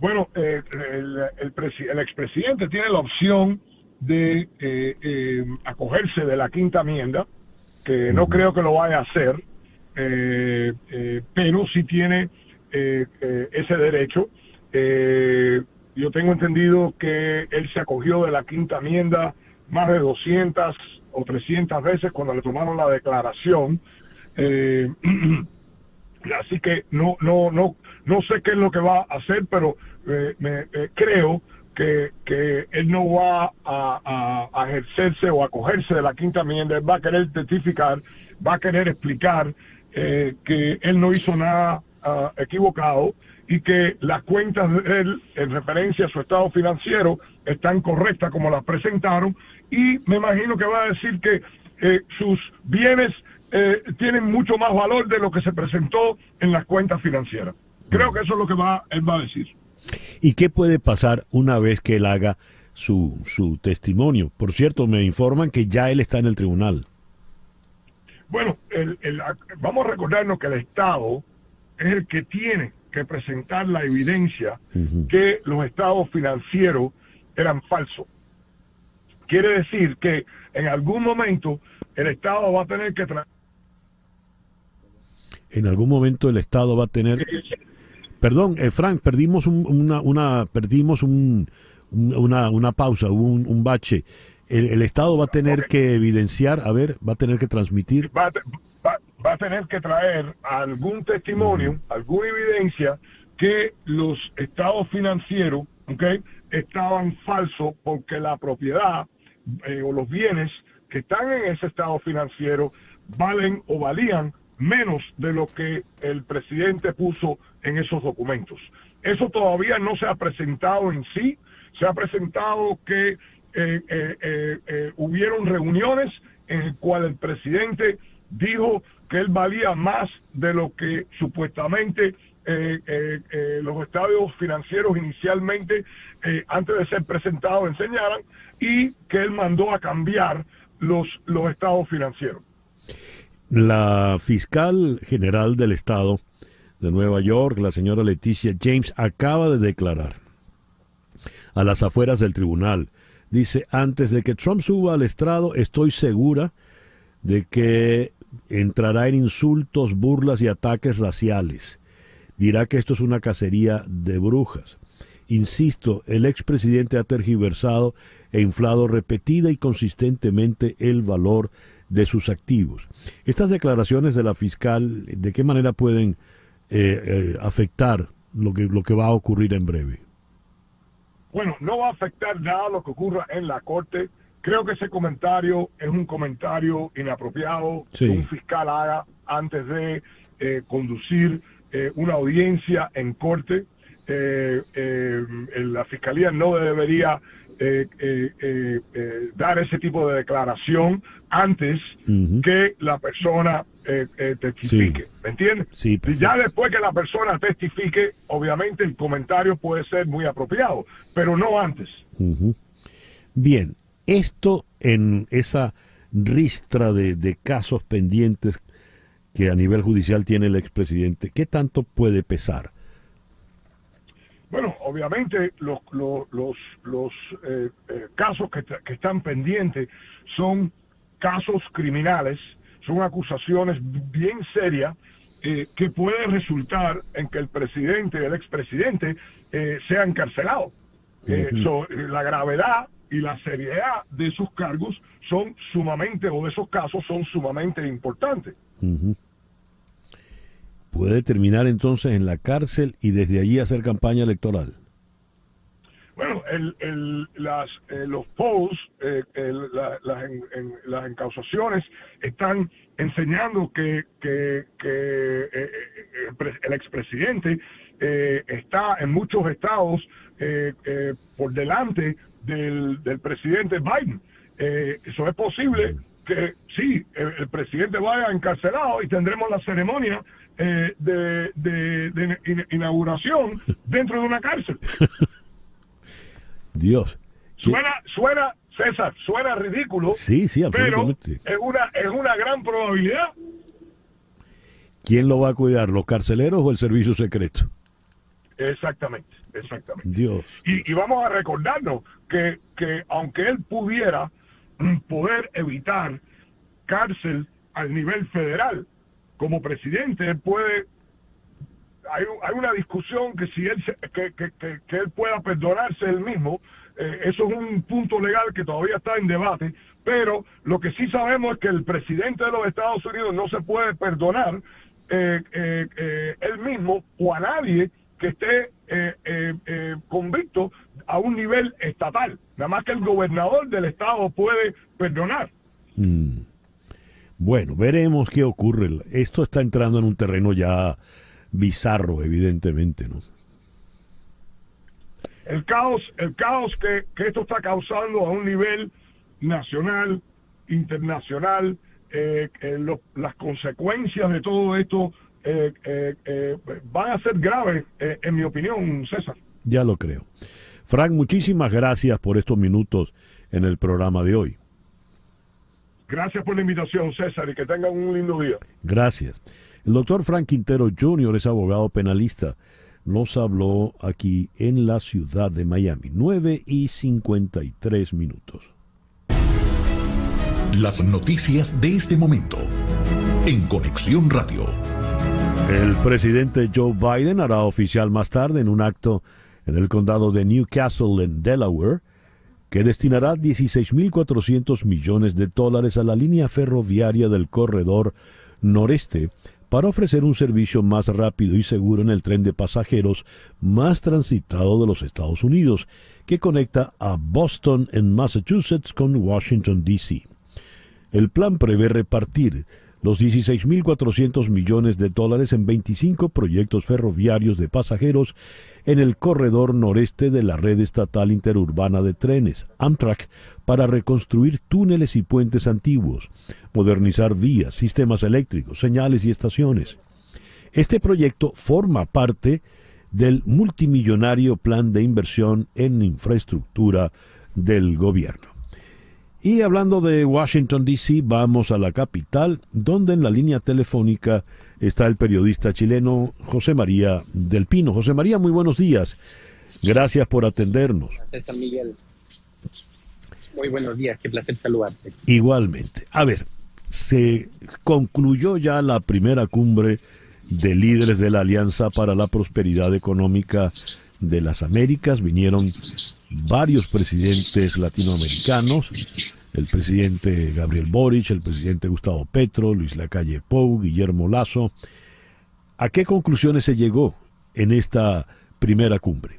Bueno, el expresidente tiene la opción de acogerse de la quinta enmienda, que no creo que lo vaya a hacer, pero sí tiene ese derecho. Yo tengo entendido que él se acogió de la quinta enmienda más de 200 o 300 veces cuando le tomaron la declaración. Así que no sé qué es lo que va a hacer, pero creo que él no va a ejercerse o acogerse de la quinta enmienda. Él va a querer testificar, va a querer explicar que él no hizo nada equivocado y que las cuentas de él en referencia a su estado financiero están correctas como las presentaron, y me imagino que va a decir que sus bienes tienen mucho más valor de lo que se presentó en las cuentas financieras. Creo que eso es lo que él va a decir. ¿Y qué puede pasar una vez que él haga su testimonio? Por cierto, me informan que ya él está en el tribunal. Bueno, vamos a recordarnos que el Estado es el que tiene que presentar la evidencia que los estados financieros eran falsos. Quiere decir que en algún momento el Estado va a tener que En algún momento el Estado va a tener... Perdón, Frank, perdimos una pausa, un bache. El Estado va a tener que evidenciar, va a tener que transmitir... Va a tener que traer algún testimonio, alguna evidencia que los estados financieros, estaban falsos, porque la propiedad o los bienes que están en ese estado financiero valen o valían menos de lo que el presidente puso en esos documentos. Eso todavía no se ha presentado en sí. Se ha presentado que hubieron reuniones en las cuales el presidente dijo que él valía más de lo que supuestamente los estados financieros inicialmente, antes de ser presentados, enseñaran, y que él mandó a cambiar los estados financieros. La fiscal general del estado de Nueva York, la señora Leticia James, acaba de declarar a las afueras del tribunal. Dice: antes de que Trump suba al estrado, estoy segura de que entrará en insultos, burlas y ataques raciales. Dirá que esto es una cacería de brujas. Insisto, el expresidente ha tergiversado e inflado repetida y consistentemente el valor de sus activos. Estas declaraciones de la fiscal, ¿de qué manera pueden afectar lo que va a ocurrir en breve? Bueno, no va a afectar nada lo que ocurra en la corte. Creo que ese comentario es un comentario inapropiado que un fiscal haga antes de conducir una audiencia en corte. La fiscalía no debería dar ese tipo de declaración antes que la persona testifique. ¿Me entiendes? Sí, ya después que la persona testifique, obviamente el comentario puede ser muy apropiado, pero no antes. Bien, esto en esa ristra de casos pendientes que a nivel judicial tiene el expresidente, ¿qué tanto puede pesar? Bueno, obviamente los casos que están pendientes son casos criminales, son acusaciones bien serias que pueden resultar en que el presidente, el expresidente, sea encarcelado. La gravedad y la seriedad de esos cargos son sumamente, o de esos casos son sumamente importantes. ¿Puede terminar entonces en la cárcel y desde allí hacer campaña electoral? Bueno, los polls, las encausaciones están enseñando que el expresidente está en muchos estados por delante del presidente Biden. Eso es posible que sí, el presidente vaya encarcelado y tendremos la ceremonia de inauguración dentro de una cárcel. Dios. Suena, César, suena ridículo. Sí, absolutamente. Pero es una gran probabilidad. ¿Quién lo va a cuidar, los carceleros o el servicio secreto? Exactamente. Dios. Y vamos a recordarnos que aunque él pudiera poder evitar cárcel al nivel federal, como presidente, él puede... Hay una discusión que si él que él pueda perdonarse él mismo, eso es un punto legal que todavía está en debate, pero lo que sí sabemos es que el presidente de los Estados Unidos no se puede perdonar él mismo o a nadie que esté convicto a un nivel estatal. Nada más que el gobernador del estado puede perdonar. Bueno, veremos qué ocurre. Esto está entrando en un terreno ya bizarro, evidentemente, ¿no? El caos que esto está causando a un nivel nacional, internacional, las consecuencias de todo esto van a ser graves, en mi opinión, César. Ya lo creo. Frank, muchísimas gracias por estos minutos en el programa de hoy. Gracias por la invitación, César, y que tengan un lindo día. Gracias. El doctor Frank Quintero Jr. es abogado penalista. Nos habló aquí en la ciudad de Miami. 9:53. Las noticias de este momento en Conexión Radio. El presidente Joe Biden hará oficial más tarde en un acto en el condado de Newcastle, en Delaware, que destinará $16.400 millones a la línea ferroviaria del corredor noreste para ofrecer un servicio más rápido y seguro en el tren de pasajeros más transitado de los Estados Unidos, que conecta a Boston, en Massachusetts, con Washington, D.C. El plan prevé repartir los $16.400 millones en 25 proyectos ferroviarios de pasajeros en el corredor noreste de la red estatal interurbana de trenes, Amtrak, para reconstruir túneles y puentes antiguos, modernizar vías, sistemas eléctricos, señales y estaciones. Este proyecto forma parte del multimillonario plan de inversión en infraestructura del gobierno. Y hablando de Washington, D.C., vamos a la capital, donde en la línea telefónica está el periodista chileno José María del Pino. José María, muy buenos días. Gracias por atendernos. César Miguel. Muy buenos días, qué placer saludarte. Igualmente. A ver, se concluyó ya la primera cumbre de líderes de la Alianza para la Prosperidad Económica de las Américas. Vinieron varios presidentes latinoamericanos, el presidente Gabriel Boric, el presidente Gustavo Petro, Luis Lacalle Pou, Guillermo Lasso. ¿A qué conclusiones se llegó en esta primera cumbre?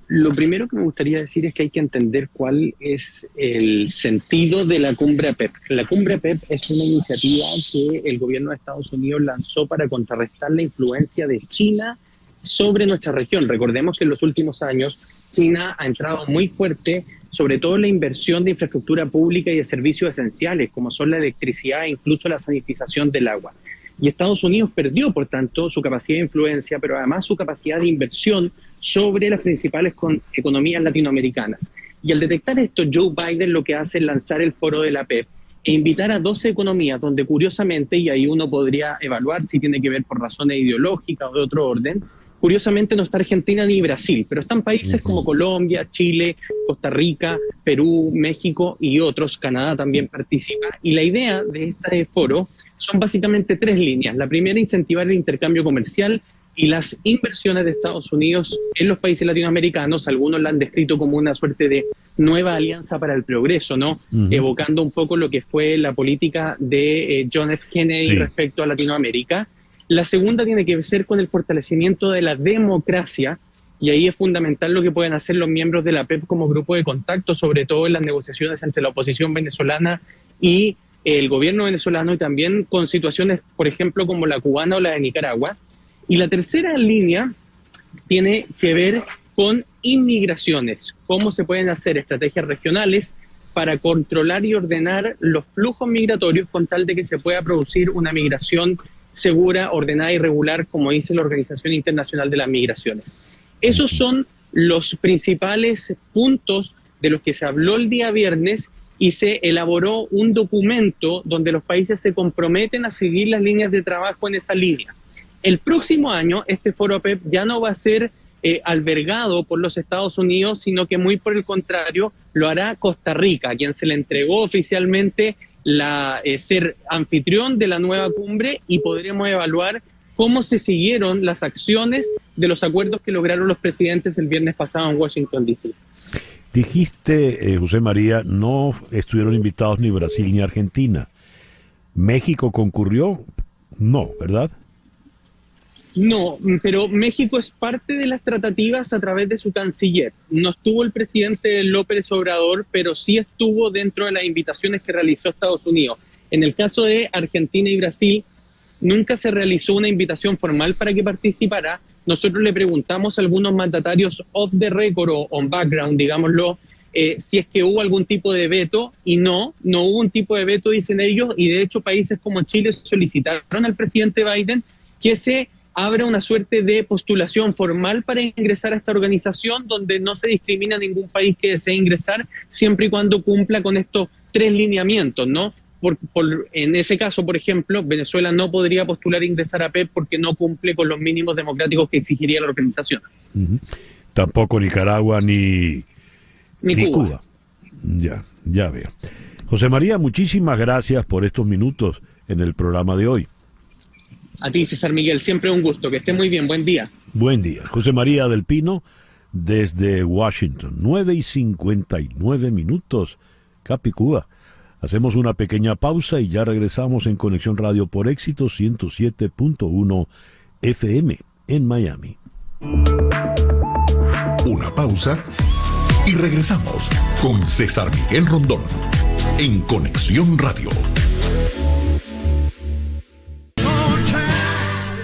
Lo primero que me gustaría decir es que hay que entender cuál es el sentido de la cumbre APEP. La cumbre APEP es una iniciativa que el gobierno de Estados Unidos lanzó para contrarrestar la influencia de China sobre nuestra región. Recordemos que en los últimos años China ha entrado muy fuerte, sobre todo en la inversión de infraestructura pública y de servicios esenciales, como son la electricidad e incluso la sanitización del agua. Y Estados Unidos perdió, por tanto, su capacidad de influencia, pero además su capacidad de inversión sobre las principales economías latinoamericanas. Y al detectar esto, Joe Biden lo que hace es lanzar el foro de la APEP e invitar a 12 economías donde, curiosamente, y ahí uno podría evaluar si tiene que ver por razones ideológicas o de otro orden, curiosamente no está Argentina ni Brasil, pero están países como Colombia, Chile, Costa Rica, Perú, México y otros. Canadá también participa. Y la idea de este foro son básicamente 3 líneas. La primera, incentivar el intercambio comercial y las inversiones de Estados Unidos en los países latinoamericanos. Algunos la han descrito como una suerte de nueva alianza para el progreso, ¿no? Evocando un poco lo que fue la política de John F. Kennedy respecto a Latinoamérica. La segunda tiene que ver con el fortalecimiento de la democracia, y ahí es fundamental lo que pueden hacer los miembros de la APEP como grupo de contacto, sobre todo en las negociaciones entre la oposición venezolana y el gobierno venezolano, y también con situaciones, por ejemplo, como la cubana o la de Nicaragua. Y la tercera línea tiene que ver con inmigraciones, cómo se pueden hacer estrategias regionales para controlar y ordenar los flujos migratorios con tal de que se pueda producir una migración segura, ordenada y regular, como dice la Organización Internacional de las Migraciones. Esos son los principales puntos de los que se habló el día viernes, y se elaboró un documento donde los países se comprometen a seguir las líneas de trabajo en esa línea. El próximo año este foro APEP ya no va a ser albergado por los Estados Unidos, sino que muy por el contrario lo hará Costa Rica, a quien se le entregó oficialmente ser anfitrión de la nueva cumbre, y podremos evaluar cómo se siguieron las acciones de los acuerdos que lograron los presidentes el viernes pasado en Washington, D.C. Dijiste, José María, no estuvieron invitados ni Brasil ni Argentina. ¿México concurrió? No, ¿verdad? No, pero México es parte de las tratativas a través de su canciller. No estuvo el presidente López Obrador, pero sí estuvo dentro de las invitaciones que realizó Estados Unidos. En el caso de Argentina y Brasil, nunca se realizó una invitación formal para que participara. Nosotros le preguntamos a algunos mandatarios off the record o on background, digámoslo, si es que hubo algún tipo de veto, y no hubo un tipo de veto, dicen ellos, y de hecho países como Chile solicitaron al presidente Biden que se abra una suerte de postulación formal para ingresar a esta organización, donde no se discrimina a ningún país que desee ingresar, siempre y cuando cumpla con estos 3 lineamientos, ¿no? En ese caso, por ejemplo, Venezuela no podría postular a ingresar a PEP porque no cumple con los mínimos democráticos que exigiría la organización. Tampoco Nicaragua ni Cuba. Ya veo. José María, muchísimas gracias por estos minutos en el programa de hoy. A ti, César Miguel, siempre un gusto. Que esté muy bien. Buen día. Buen día. José María del Pino, desde Washington. 9:59, Capicúa. Hacemos una pequeña pausa y ya regresamos en Conexión Radio por Éxito 107.1 FM en Miami. Una pausa y regresamos con César Miguel Rondón en Conexión Radio.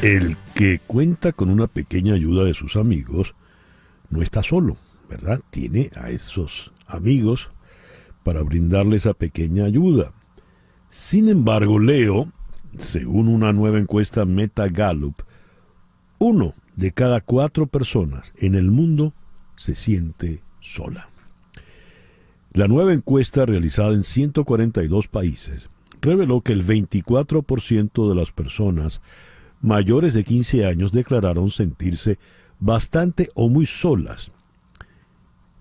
El que cuenta con una pequeña ayuda de sus amigos no está solo, ¿verdad? Tiene a esos amigos para brindarle esa pequeña ayuda. Sin embargo, Leo, según una nueva encuesta Meta Gallup, 1 de cada 4 personas en el mundo se siente sola. La nueva encuesta, realizada en 142 países, reveló que el 24% de las personas mayores de 15 años declararon sentirse bastante o muy solas,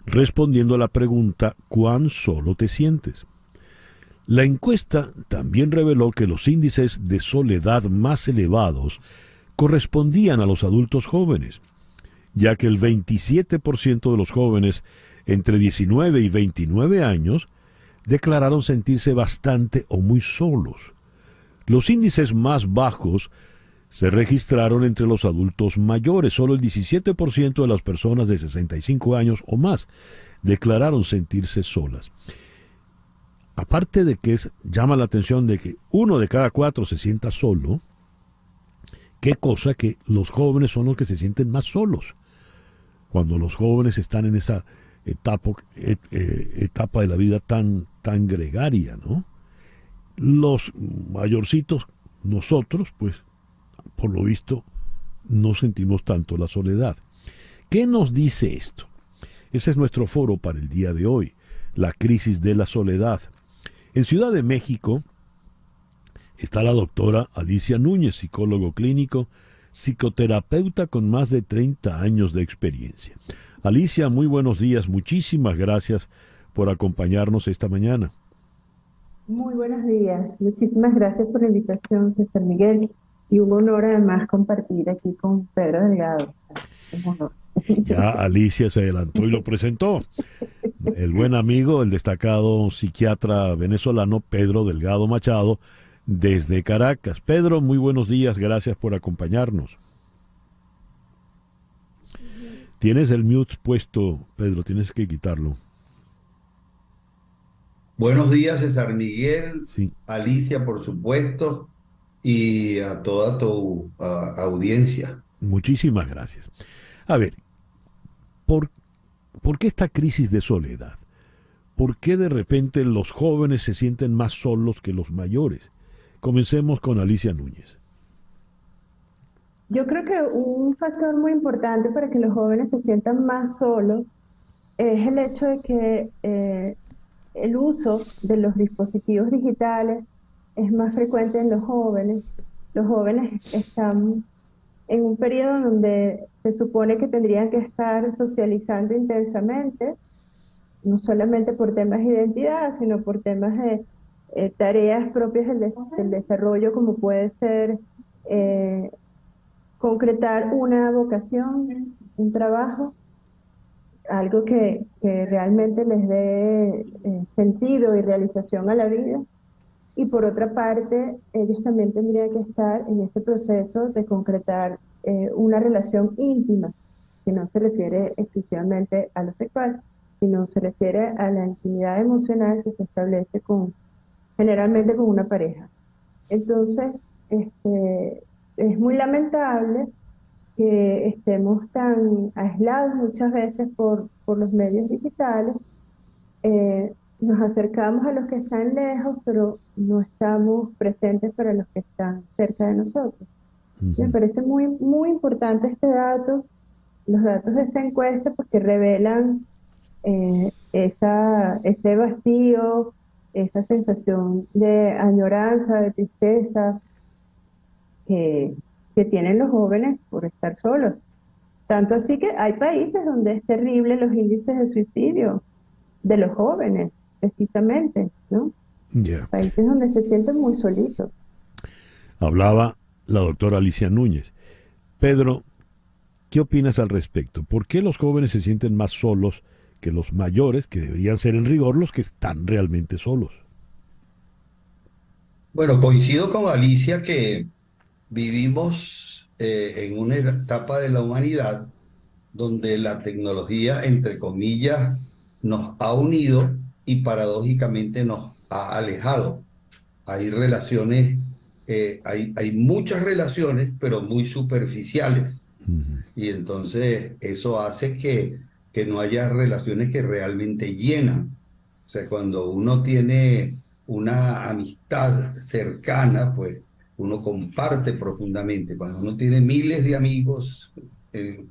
respondiendo a la pregunta ¿cuán solo te sientes? La encuesta también reveló que los índices de soledad más elevados correspondían a los adultos jóvenes, ya que el 27% de los jóvenes entre 19 y 29 años declararon sentirse bastante o muy solos. Los índices más bajos se registraron entre los adultos mayores. Solo el 17% de las personas de 65 años o más declararon sentirse solas. Aparte de que llama la atención de que 1 de cada 4 se sienta solo, qué cosa que los jóvenes son los que se sienten más solos. Cuando los jóvenes están en esa etapa de la vida tan gregaria, ¿no? Los mayorcitos, nosotros, pues, por lo visto, no sentimos tanto la soledad. ¿Qué nos dice esto? Ese es nuestro foro para el día de hoy, la crisis de la soledad. En Ciudad de México está la doctora Alicia Núñez, psicólogo clínico, psicoterapeuta con más de 30 años de experiencia. Alicia, muy buenos días, muchísimas gracias por acompañarnos esta mañana. Muy buenos días, muchísimas gracias por la invitación, César Miguel. Y un honor además compartir aquí con Pedro Delgado. Un honor. Ya Alicia se adelantó y lo presentó. El buen amigo, el destacado psiquiatra venezolano Pedro Delgado Machado, desde Caracas. Pedro, muy buenos días, gracias por acompañarnos. Tienes el mute puesto, Pedro, tienes que quitarlo. Buenos días, César Miguel, sí. Alicia, por supuesto, y a toda tu audiencia. Muchísimas gracias. A ver, ¿por qué esta crisis de soledad? ¿Por qué de repente los jóvenes se sienten más solos que los mayores? Comencemos con Alicia Núñez. Yo creo que un factor muy importante para que los jóvenes se sientan más solos es el hecho de que el uso de los dispositivos digitales es más frecuente en los jóvenes. Los jóvenes están en un periodo donde se supone que tendrían que estar socializando intensamente, no solamente por temas de identidad, sino por temas de tareas propias del desarrollo, como puede ser concretar una vocación, un trabajo, algo que realmente les dé sentido y realización a la vida. Y por otra parte, ellos también tendrían que estar en ese proceso de concretar una relación íntima, que no se refiere exclusivamente a lo sexual, sino se refiere a la intimidad emocional que se establece generalmente con una pareja. Entonces, es muy lamentable que estemos tan aislados muchas veces por los medios digitales. Nos acercamos a los que están lejos, pero no estamos presentes para los que están cerca de nosotros. Me parece muy, muy importante este dato, los datos de esta encuesta, porque revelan ese vacío, esa sensación de añoranza, de tristeza que tienen los jóvenes por estar solos. Tanto así que hay países donde es terrible los índices de suicidio de los jóvenes, precisamente, ¿no? Yeah. Países donde se sienten muy solitos. Hablaba la doctora Alicia Núñez. Pedro, ¿qué opinas al respecto? ¿Por qué los jóvenes se sienten más solos que los mayores, que deberían ser en rigor los que están realmente solos? Bueno, coincido con Alicia que vivimos en una etapa de la humanidad donde la tecnología, entre comillas, nos ha unido y paradójicamente nos ha alejado. Hay relaciones, hay muchas relaciones, pero muy superficiales. Y entonces eso hace que no haya relaciones que realmente llenan. O sea, cuando uno tiene una amistad cercana, pues uno comparte profundamente. Cuando uno tiene miles de amigos,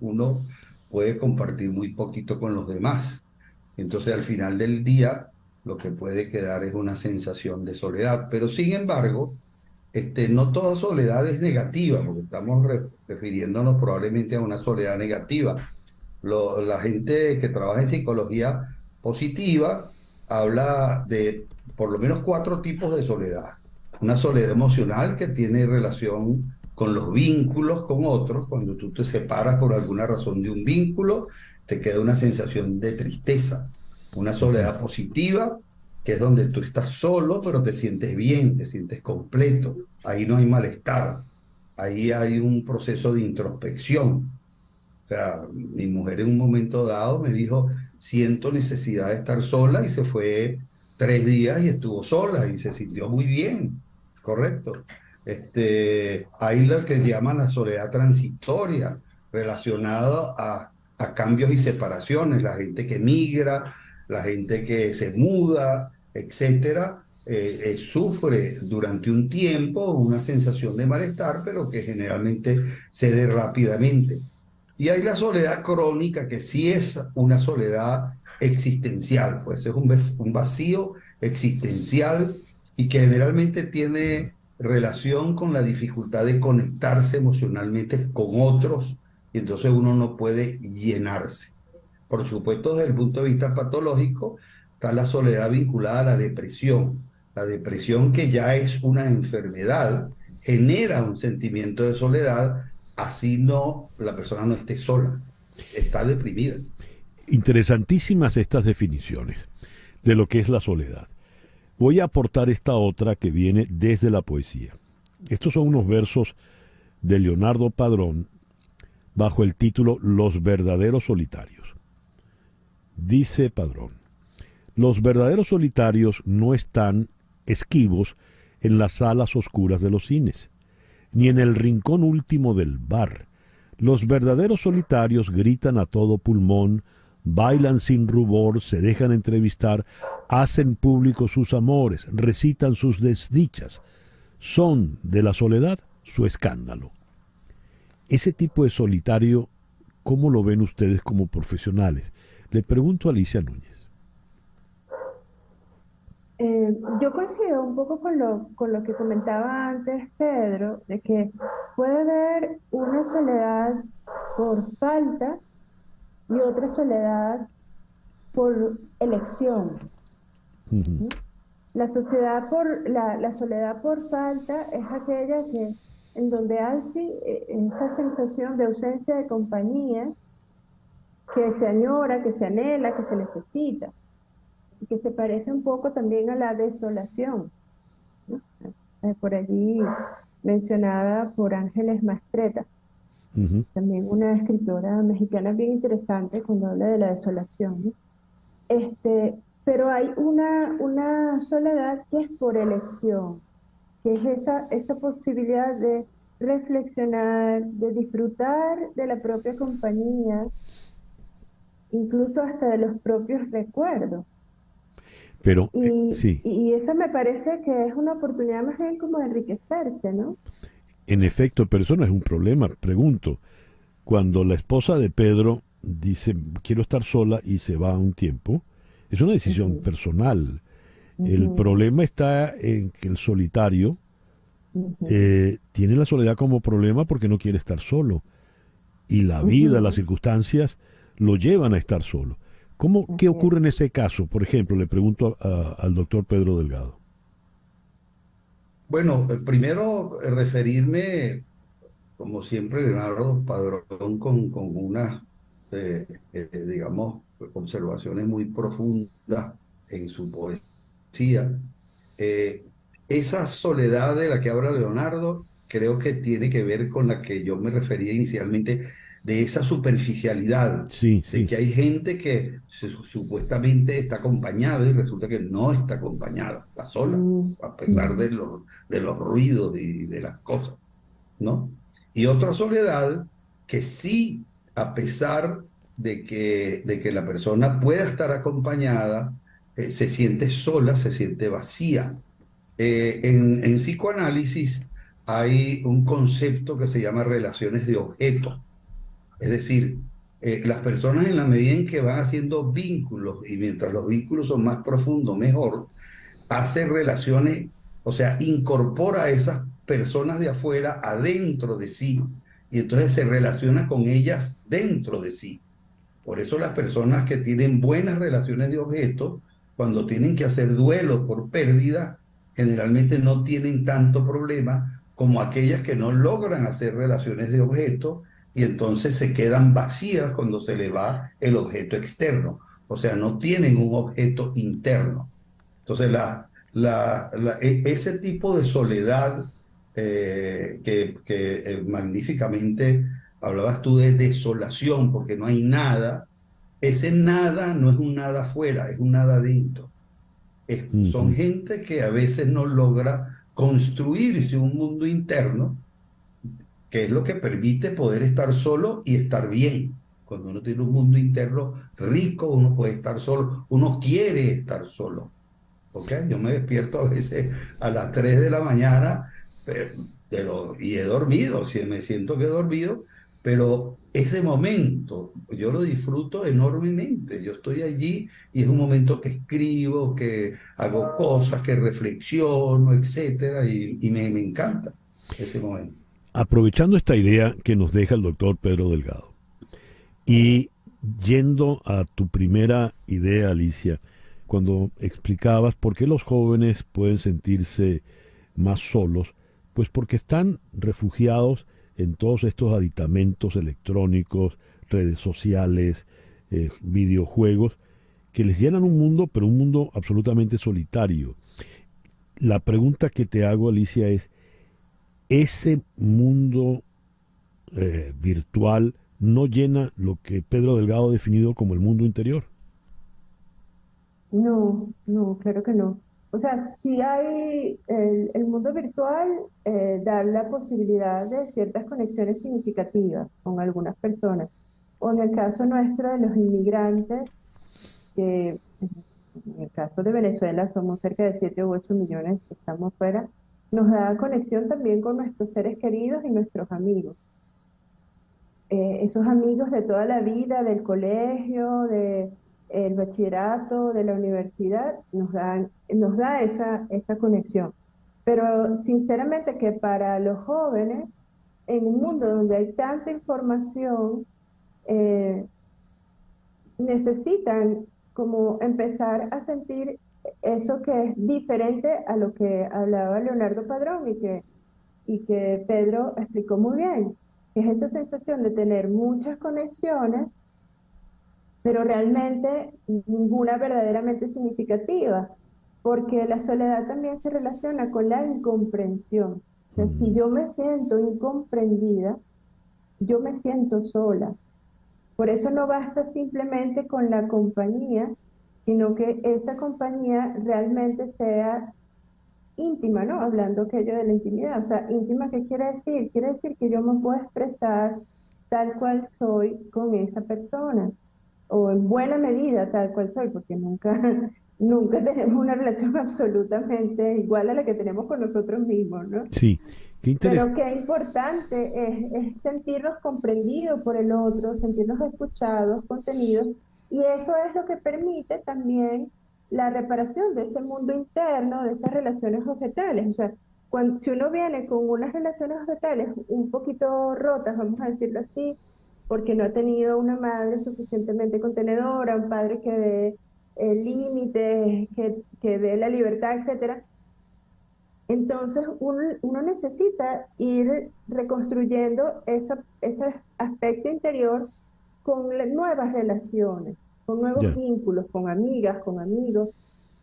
uno puede compartir muy poquito con los demás. Entonces, al final del día, lo que puede quedar es una sensación de soledad. Pero, sin embargo, no toda soledad es negativa, porque estamos refiriéndonos probablemente a una soledad negativa. La gente que trabaja en psicología positiva habla de por lo menos 4 tipos de soledad. Una soledad emocional que tiene relación con los vínculos con otros. Cuando tú te separas por alguna razón de un vínculo, te queda una sensación de tristeza. Una soledad positiva, que es donde tú estás solo, pero te sientes bien, te sientes completo. Ahí no hay malestar. Ahí hay un proceso de introspección. O sea, mi mujer en un momento dado me dijo, siento necesidad de estar sola, y se fue 3 días y estuvo sola y se sintió muy bien. Correcto. Hay lo que llaman la soledad transitoria, relacionada a cambios y separaciones, la gente que migra, la gente que se muda, etcétera, sufre durante un tiempo una sensación de malestar, pero que generalmente cede rápidamente. Y hay la soledad crónica, que sí es una soledad existencial, pues es un vacío existencial y que generalmente tiene relación con la dificultad de conectarse emocionalmente con otros, y entonces uno no puede llenarse. Por supuesto, desde el punto de vista patológico, está la soledad vinculada a la depresión. La depresión, que ya es una enfermedad, genera un sentimiento de soledad, así no, la persona no esté sola, está deprimida. Interesantísimas estas definiciones de lo que es la soledad. Voy a aportar esta otra que viene desde la poesía. Estos son unos versos de Leonardo Padrón bajo el título Los verdaderos solitarios. Dice Padrón: los verdaderos solitarios no están esquivos en las salas oscuras de los cines, ni en el rincón último del bar. Los verdaderos solitarios gritan a todo pulmón, bailan sin rubor, se dejan entrevistar, hacen público sus amores, recitan sus desdichas. Son de la soledad su escándalo. Ese tipo de solitario, ¿cómo lo ven ustedes como profesionales? Le pregunto a Alicia Núñez. Yo coincido un poco con lo que comentaba antes Pedro, de que puede haber una soledad por falta y otra soledad por elección. Ujú. La soledad por falta es aquella en donde hay sí, esta sensación de ausencia de compañía que se añora, que se anhela, que se necesita, y que se parece un poco también a la desolación, ¿no? Por allí mencionada por Ángeles Mastretta, Ujú. también una escritora mexicana bien interesante cuando habla de la desolación, ¿no? Pero hay una soledad que es por elección, que es esa posibilidad de reflexionar, de disfrutar de la propia compañía, incluso hasta de los propios recuerdos. Pero Y, sí, y esa me parece que es una oportunidad más bien como de enriquecerse, ¿no? en efecto, pero eso no es un problema. Pregunto, cuando la esposa de Pedro dice quiero estar sola y se va un tiempo, es una decisión personal. El Ujú, problema está en que el solitario ujú, tiene la soledad como problema porque no quiere estar solo. Y la vida, las ujú, circunstancias lo llevan a estar solo. ¿Qué así es. ocurre en ese caso? Por ejemplo, le pregunto al doctor Pedro Delgado. Bueno, primero referirme, como siempre, Leonardo Padrón, con unas, digamos, observaciones muy profundas en su poesía. Eh, esa soledad de la que habla Leonardo, creo que tiene que ver con la que yo me refería inicialmente, de esa superficialidad, Sí, de sí. que hay gente que supuestamente está acompañada y resulta que no está acompañada, está sola, Mm, a pesar mm, de los ruidos y de las cosas, ¿no? Y otra soledad que sí, a pesar de que la persona pueda estar acompañada, se siente sola, se siente vacía. En psicoanálisis hay un concepto que se llama relaciones de objeto. Es decir, las personas en la medida en que van haciendo vínculos y mientras los vínculos son más profundos, mejor, hace relaciones, o sea, incorpora a esas personas de afuera adentro de sí y entonces se relaciona con ellas dentro de sí. Por eso las personas que tienen buenas relaciones de objeto, cuando tienen que hacer duelo por pérdida, generalmente no tienen tanto problema como aquellas que no logran hacer relaciones de objeto y entonces se quedan vacías cuando se le va el objeto externo. O sea, no tienen un objeto interno. Entonces, ese tipo de soledad que magníficamente hablabas tú de desolación, porque no hay nada, ese nada no es un nada afuera, es un nada adentro. Son Ujú. gente que a veces no logra construirse un mundo interno, que es lo que permite poder estar solo y estar bien. Cuando uno tiene un mundo interno rico, uno puede estar solo, uno quiere estar solo. ¿Ok? Yo me despierto a veces a las 3 de la mañana y he dormido, si me siento que he dormido, pero ese momento yo lo disfruto enormemente. Yo estoy allí y es un momento que escribo, que hago cosas, que reflexiono, etcétera, y me encanta ese momento. Aprovechando esta idea que nos deja el doctor Pedro Delgado y yendo a tu primera idea, Alicia, cuando explicabas por qué los jóvenes pueden sentirse más solos, pues porque están refugiados en todos estos aditamentos electrónicos, redes sociales, videojuegos, que les llenan un mundo, pero un mundo absolutamente solitario. La pregunta que te hago, Alicia, es, ¿ese mundo virtual no llena lo que Pedro Delgado ha definido como el mundo interior? no, no, claro que no. O sea, sí hay el mundo virtual, da la posibilidad de ciertas conexiones significativas con algunas personas. O en el caso nuestro de los inmigrantes, que en el caso de Venezuela somos cerca de 7 u 8 millones que estamos fuera, nos da conexión también con nuestros seres queridos y nuestros amigos. Esos amigos de toda la vida, del colegio, el bachillerato, de la universidad, nos da esa conexión. Pero sinceramente que para los jóvenes, en un mundo donde hay tanta información, necesitan como empezar a sentir eso que es diferente a lo que hablaba Leonardo Padrón y que Pedro explicó muy bien, que es esa sensación de tener muchas conexiones, pero realmente ninguna verdaderamente significativa, porque la soledad también se relaciona con la incomprensión. O sea, si yo me siento incomprendida, yo me siento sola. Por eso no basta simplemente con la compañía, sino que esa compañía realmente sea íntima, ¿no? Hablando aquello de la intimidad. O sea, íntima, ¿qué quiere decir? Quiere decir que yo me puedo expresar tal cual soy con esa persona, o en buena medida tal cual soy, porque nunca tenemos una relación absolutamente igual a la que tenemos con nosotros mismos, ¿no? Sí, qué interesante. Pero qué importante es sentirnos comprendidos por el otro, sentirnos escuchados, contenidos, y eso es lo que permite también la reparación de ese mundo interno, de esas relaciones objetales. O sea, si uno viene con unas relaciones objetales un poquito rotas, vamos a decirlo así, porque no ha tenido una madre suficientemente contenedora, un padre que dé límites, que dé la libertad, etcétera. Entonces uno necesita ir reconstruyendo ese aspecto interior con nuevas relaciones, con nuevos vínculos, con amigas, con amigos.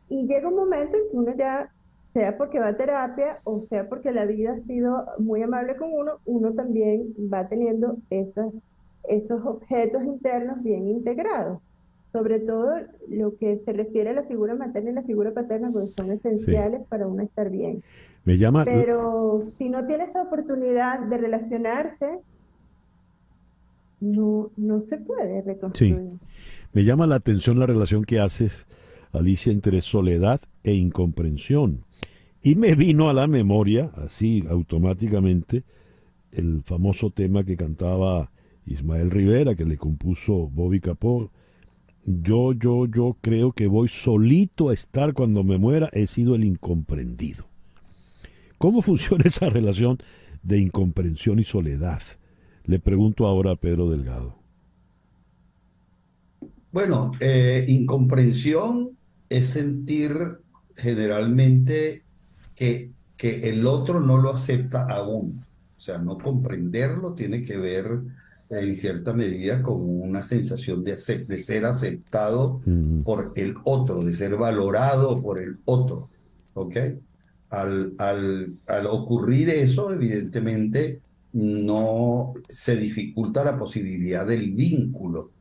Y llega un momento en que uno ya, sea porque va a terapia o sea porque la vida ha sido muy amable con uno también va teniendo esos objetos internos bien integrados. Sobre todo lo que se refiere a la figura materna y la figura paterna, porque son esenciales para uno estar bien. Pero si no tiene esa oportunidad de relacionarse, no se puede reconstruir. Sí. Me llama la atención la relación que haces, Alicia, entre soledad e incomprensión. Y me vino a la memoria, así automáticamente, el famoso tema que cantaba Ismael Rivera, que le compuso Bobby Capó. Yo creo que voy solito a estar cuando me muera, he sido el incomprendido. ¿Cómo funciona esa relación de incomprensión y soledad? Le pregunto ahora a Pedro Delgado. Bueno, incomprensión es sentir generalmente que el otro no lo acepta aún. O sea, no comprenderlo tiene que ver en cierta medida con una sensación de ser aceptado por el otro, de ser valorado por el otro. ¿Ok? Al ocurrir eso, evidentemente, no se dificulta la posibilidad del vínculo.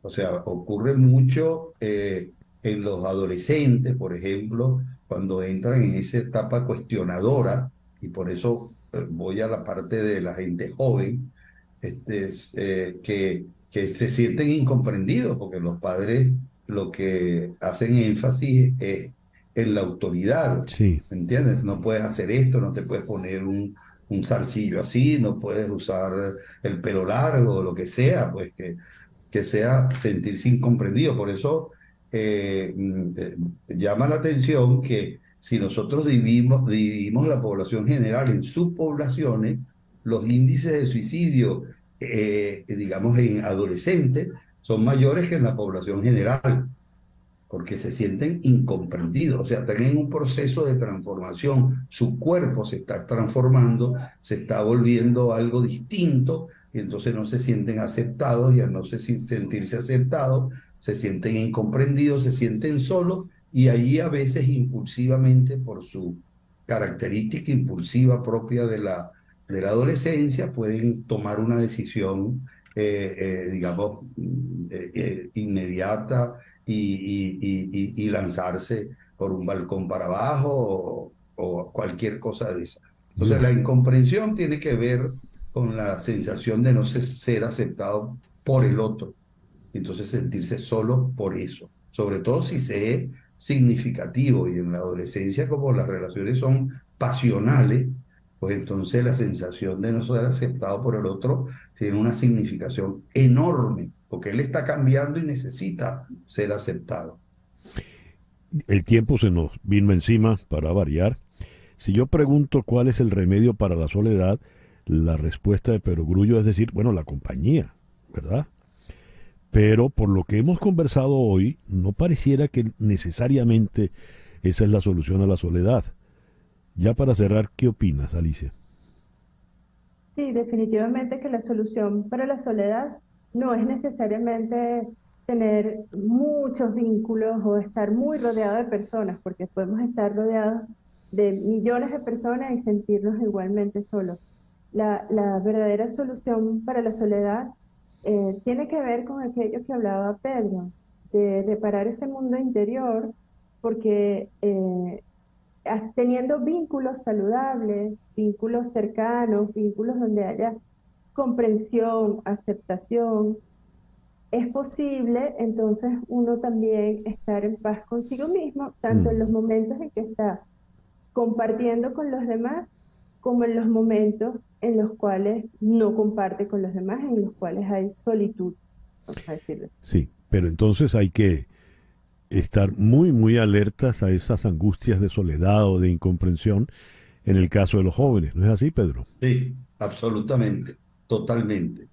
O sea, ocurre mucho en los adolescentes, por ejemplo, cuando entran en esa etapa cuestionadora, y por eso voy a la parte de la gente joven, que se sienten incomprendidos, porque los padres lo que hacen énfasis es en la autoridad. Sí. ¿Entiendes? No puedes hacer esto, no te puedes poner un zarcillo así, no puedes usar el pelo largo, lo que sea, pues que sea sentirse incomprendido. Por eso llama la atención que si nosotros dividimos la población general en subpoblaciones, los índices de suicidio, digamos, en adolescentes, son mayores que en la población general, porque se sienten incomprendidos. O sea, están en un proceso de transformación. Su cuerpo se está transformando, se está volviendo algo distinto, y entonces no se sienten aceptados, y al no sentirse aceptados, se sienten incomprendidos, se sienten solos, y allí a veces impulsivamente, por su característica impulsiva propia de la adolescencia, pueden tomar una decisión, digamos, inmediata y lanzarse por un balcón para abajo o cualquier cosa de esa. Entonces, la incomprensión tiene que ver con la sensación de no ser aceptado por el otro, entonces sentirse solo por eso, sobre todo si se es significativo, y en la adolescencia, como las relaciones son pasionales, pues entonces la sensación de no ser aceptado por el otro tiene una significación enorme, porque él está cambiando y necesita ser aceptado. El tiempo se nos vino encima para variar. Si yo pregunto cuál es el remedio para la soledad, la respuesta de Pedro Grullo es decir, bueno, la compañía, ¿verdad? Pero por lo que hemos conversado hoy, no pareciera que necesariamente esa es la solución a la soledad. Ya para cerrar, ¿qué opinas, Alicia? Sí, definitivamente que la solución para la soledad no es necesariamente tener muchos vínculos o estar muy rodeado de personas, porque podemos estar rodeados de millones de personas y sentirnos igualmente solos. La verdadera solución para la soledad tiene que ver con aquello que hablaba Pedro, de reparar ese mundo interior, porque teniendo vínculos saludables, vínculos cercanos, vínculos donde haya comprensión, aceptación, es posible entonces uno también estar en paz consigo mismo, tanto en los momentos en que está compartiendo con los demás, como en los momentos en los cuales no comparte con los demás, en los cuales hay solitud, vamos a decirlo. Sí, pero entonces hay que estar muy, muy alertas a esas angustias de soledad o de incomprensión en el caso de los jóvenes. ¿No es así, Pedro? Sí, absolutamente, totalmente.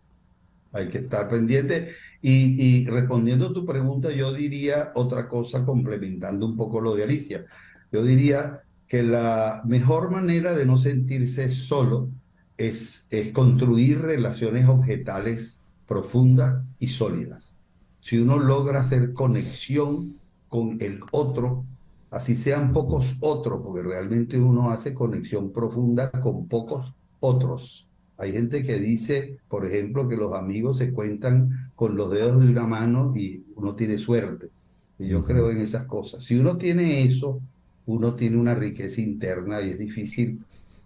Hay que estar pendiente. Y respondiendo a tu pregunta, yo diría otra cosa, complementando un poco lo de Alicia. Yo diría que la mejor manera de no sentirse solo es construir relaciones objetales profundas y sólidas. Si uno logra hacer conexión con el otro, así sean pocos otros, porque realmente uno hace conexión profunda con pocos otros. Hay gente que dice, por ejemplo, que los amigos se cuentan con los dedos de una mano y uno tiene suerte. Y yo creo en esas cosas. Si uno tiene eso, uno tiene una riqueza interna y es difícil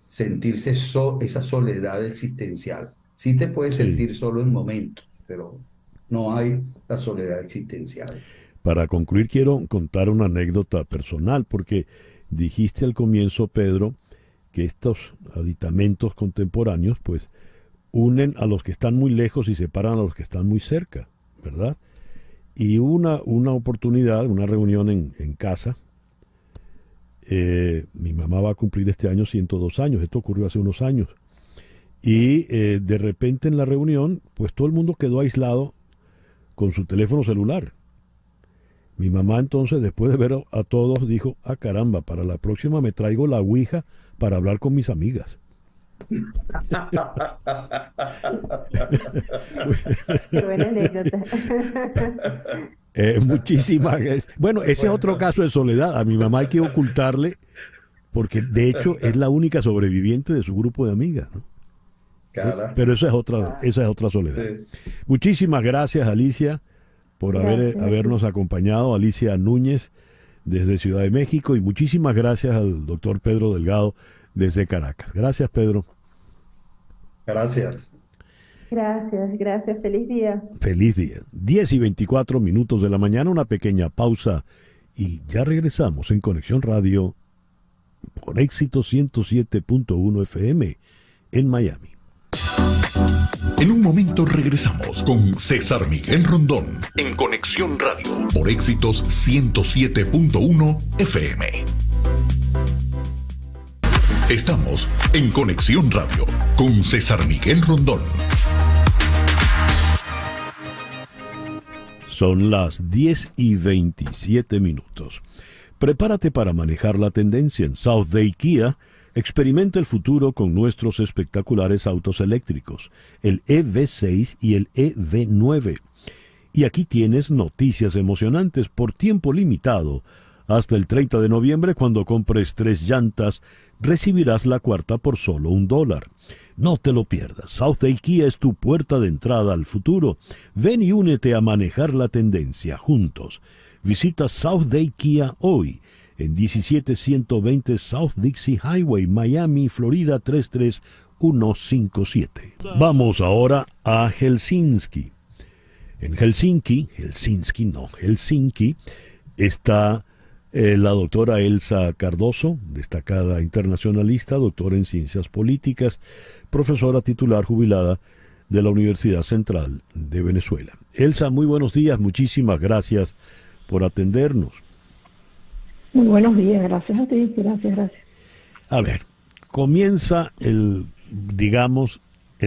sentirse esa soledad existencial. Sí te puedes sentir solo en momentos, pero no hay la soledad existencial. Para concluir, quiero contar una anécdota personal, porque dijiste al comienzo, Pedro, que estos aditamentos contemporáneos pues unen a los que están muy lejos y separan a los que están muy cerca, ¿verdad? Y una oportunidad, una reunión en casa, mi mamá va a cumplir este año 102 años, esto ocurrió hace unos años, y de repente en la reunión pues todo el mundo quedó aislado con su teléfono celular. Mi mamá entonces, después de ver a todos, dijo, ah caramba, para la próxima me traigo la ouija para hablar con mis amigas. Qué buena anécdota. Muchísimas gracias. Bueno, ese es otro caso de soledad. A mi mamá hay que ocultarle, porque de hecho es la única sobreviviente de su grupo de amigas, ¿no? Pero esa es otra soledad. Sí. Muchísimas gracias, Alicia, por habernos acompañado. Alicia Núñez, desde Ciudad de México, y muchísimas gracias al doctor Pedro Delgado, desde Caracas. Gracias, Pedro. Gracias. Gracias. Feliz día. Feliz día. 10:24 de la mañana, una pequeña pausa y ya regresamos en Conexión Radio por Éxito 107.1 FM en Miami. En un momento regresamos con César Miguel Rondón en Conexión Radio por Éxitos 107.1 FM. Estamos en Conexión Radio con César Miguel Rondón. Son las 10:27. Prepárate para manejar la tendencia en South Day Kia. Experimenta el futuro con nuestros espectaculares autos eléctricos, el EV6 y el EV9. Y aquí tienes noticias emocionantes por tiempo limitado. Hasta el 30 de noviembre, cuando compres 3 llantas, recibirás la cuarta por solo $1. No te lo pierdas. South Day Kia es tu puerta de entrada al futuro. Ven y únete a manejar la tendencia juntos. Visita South Day Kia hoy en 17120 South Dixie Highway, Miami, Florida 33157. Vamos ahora a Helsinki. En Helsinki está la doctora Elsa Cardoso, destacada internacionalista, doctora en Ciencias Políticas, profesora titular jubilada de la Universidad Central de Venezuela. Elsa, muy buenos días, muchísimas gracias por atendernos. Muy buenos días, gracias a ti, gracias. A ver, comienza el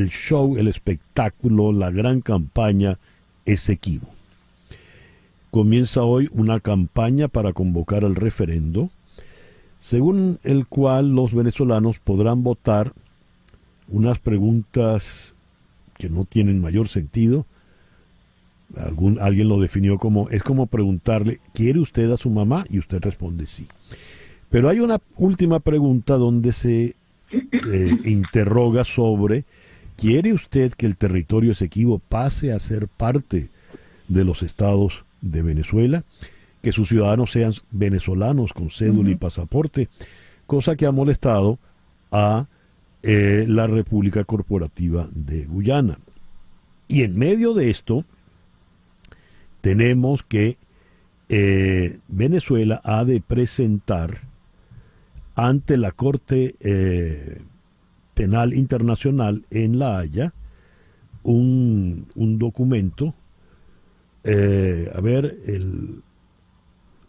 show, el espectáculo, la gran campaña Esequibo. Comienza hoy una campaña para convocar al referendo, según el cual los venezolanos podrán votar unas preguntas que no tienen mayor sentido. Alguien lo definió es como preguntarle, ¿quiere usted a su mamá? Y usted responde sí. Pero hay una última pregunta donde se interroga sobre, ¿quiere usted que el territorio Esequibo pase a ser parte de los estados de Venezuela? Que sus ciudadanos sean venezolanos con cédula y pasaporte, cosa que ha molestado a la República Corporativa de Guyana. Y en medio de esto, tenemos que Venezuela ha de presentar ante la Corte Penal Internacional en La Haya un documento,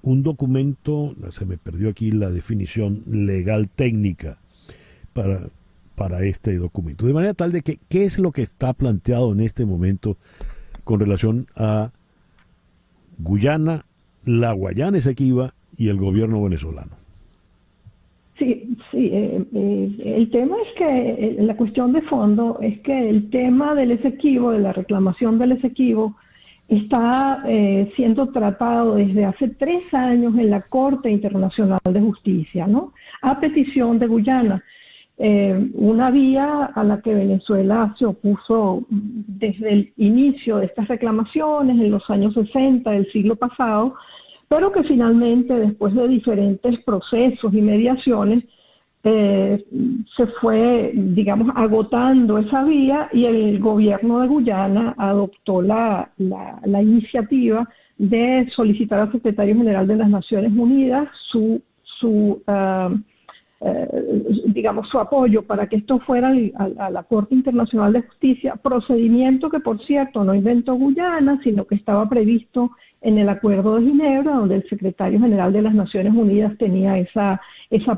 un documento, se me perdió aquí la definición legal técnica para este documento, de manera tal de que qué es lo que está planteado en este momento con relación a Guyana, la Guayana Esequiba y el gobierno venezolano. Sí, el tema es que la cuestión de fondo es que el tema del Esequibo, de la reclamación del Esequibo, está siendo tratado desde hace 3 años en la Corte Internacional de Justicia, ¿no? A petición de Guyana. Una vía a la que Venezuela se opuso desde el inicio de estas reclamaciones en los años 60 del siglo pasado, pero que finalmente, después de diferentes procesos y mediaciones, se fue, agotando esa vía, y el gobierno de Guyana adoptó la iniciativa de solicitar al secretario general de las Naciones Unidas su apoyo para que esto fuera a la Corte Internacional de Justicia, procedimiento que, por cierto, no inventó Guyana, sino que estaba previsto en el Acuerdo de Ginebra, donde el secretario general de las Naciones Unidas tenía esa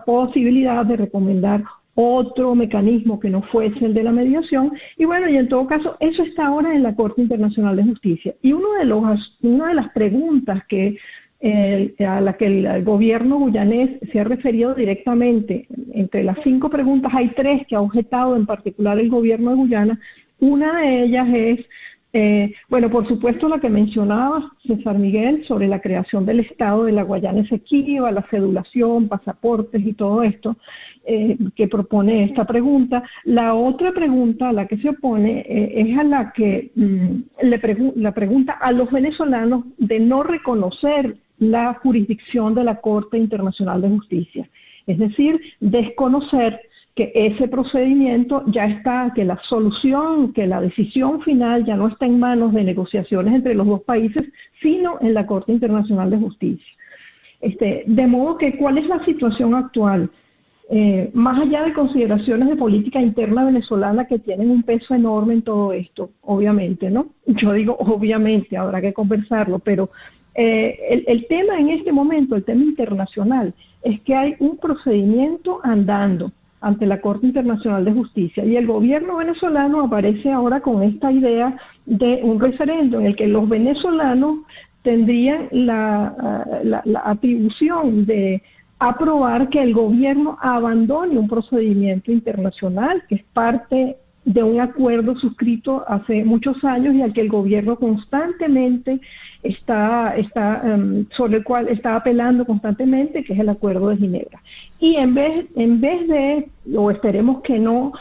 posibilidad de recomendar otro mecanismo que no fuese el de la mediación. Y bueno, y en todo caso, eso está ahora en la Corte Internacional de Justicia. Y una de las preguntas a la que el gobierno guyanés se ha referido directamente, entre las 5 preguntas hay 3 que ha objetado en particular el gobierno de Guyana. Una de ellas es, por supuesto, la que mencionaba César Miguel sobre la creación del Estado de la Guayana Esequiba, la cedulación, pasaportes y todo esto que propone esta pregunta. La otra pregunta a la que se opone es a la que la pregunta a los venezolanos de no reconocer la jurisdicción de la Corte Internacional de Justicia, es decir, desconocer que ese procedimiento ya está, que la solución, que la decisión final ya no está en manos de negociaciones entre los dos países, sino en la Corte Internacional de Justicia. De modo que, ¿cuál es la situación actual? Más allá de consideraciones de política interna venezolana que tienen un peso enorme en todo esto, obviamente, ¿no? Yo digo obviamente, habrá que conversarlo, pero el tema en este momento, el tema internacional, es que hay un procedimiento andando ante la Corte Internacional de Justicia, y el gobierno venezolano aparece ahora con esta idea de un referendo en el que los venezolanos tendrían la atribución de aprobar que el gobierno abandone un procedimiento internacional que es parte de un acuerdo suscrito hace muchos años y al que el gobierno constantemente sobre el cual está apelando constantemente, que es el Acuerdo de Ginebra. Y en vez de, o esperemos que no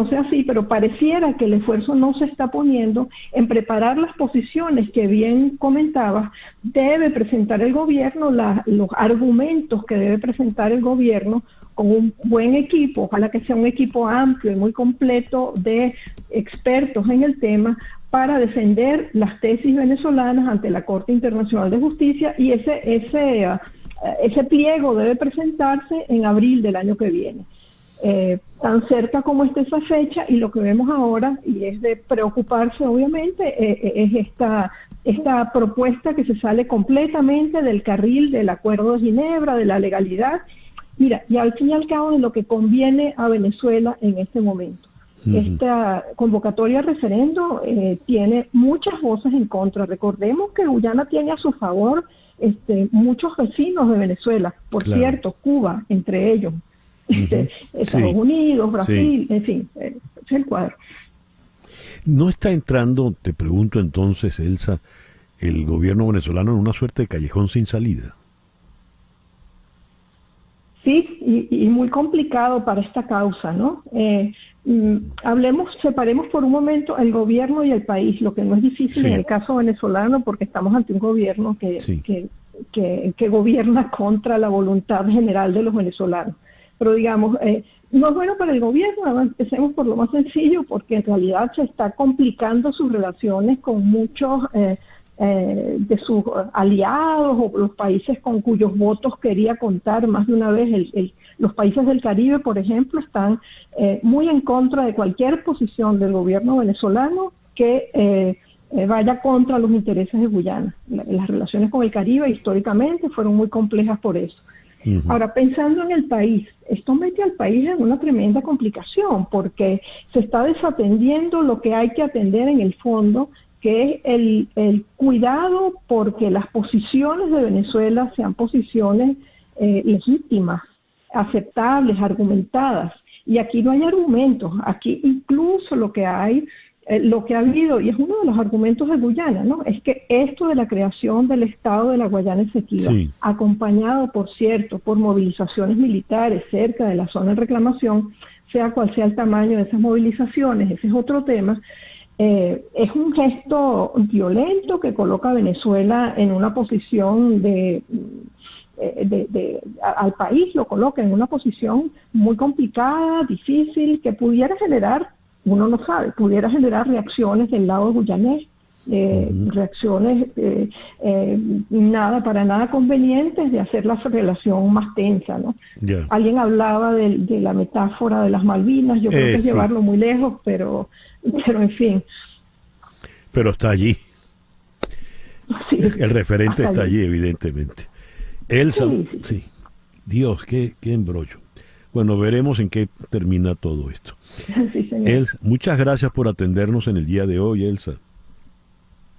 sea así, pero pareciera que el esfuerzo no se está poniendo en preparar las posiciones que bien comentabas, debe presentar el gobierno los argumentos que debe presentar el gobierno con un buen equipo, ojalá que sea un equipo amplio y muy completo de expertos en el tema, para defender las tesis venezolanas ante la Corte Internacional de Justicia, y ese ese pliego debe presentarse en abril del año que viene. Tan cerca como está esa fecha, y lo que vemos ahora, y es de preocuparse obviamente, es esta propuesta que se sale completamente del carril del Acuerdo de Ginebra, de la legalidad. Mira, y al fin y al cabo de lo que conviene a Venezuela en este momento. Esta convocatoria al referendo tiene muchas voces en contra. Recordemos que Guyana tiene a su favor muchos vecinos de Venezuela, por cierto, Cuba, entre ellos. Estados Unidos, Brasil, en fin, es el cuadro. ¿No está entrando, te pregunto entonces, Elsa, el gobierno venezolano en una suerte de callejón sin salida? Sí, y muy complicado para esta causa, ¿no? Separemos por un momento el gobierno y el país, lo que no es difícil en el caso venezolano, porque estamos ante un gobierno que gobierna contra la voluntad general de los venezolanos. Pero digamos, no es bueno para el gobierno. Empecemos por lo más sencillo, porque en realidad se está complicando sus relaciones con muchos de sus aliados o los países con cuyos votos quería contar más de una vez. Los países del Caribe, por ejemplo, están muy en contra de cualquier posición del gobierno venezolano que vaya contra los intereses de Guyana. Las relaciones con el Caribe históricamente fueron muy complejas por eso. Ahora, pensando en el país, esto mete al país en una tremenda complicación, porque se está desatendiendo lo que hay que atender en el fondo, que es el cuidado porque las posiciones de Venezuela sean posiciones legítimas, aceptables, argumentadas. Y aquí no hay argumentos, aquí incluso lo que ha habido, y es uno de los argumentos de Guyana, ¿no? Es que esto de la creación del Estado de la Guayana Esequiba, acompañado, por cierto, por movilizaciones militares cerca de la zona de reclamación, sea cual sea el tamaño de esas movilizaciones, ese es otro tema, es un gesto violento que coloca a Venezuela en una posición al país lo coloca en una posición muy complicada, difícil, que pudiera generar, uno no sabe, pudiera generar reacciones del lado guyanés, reacciones para nada convenientes de hacer la relación más tensa, ¿no? Alguien hablaba de la metáfora de las Malvinas, yo creo que es llevarlo muy lejos, pero en fin. Pero está allí. El referente está allí, evidentemente. Elsa, Dios, qué embrollo. Bueno, veremos en qué termina todo esto. Elsa, muchas gracias por atendernos en el día de hoy, Elsa.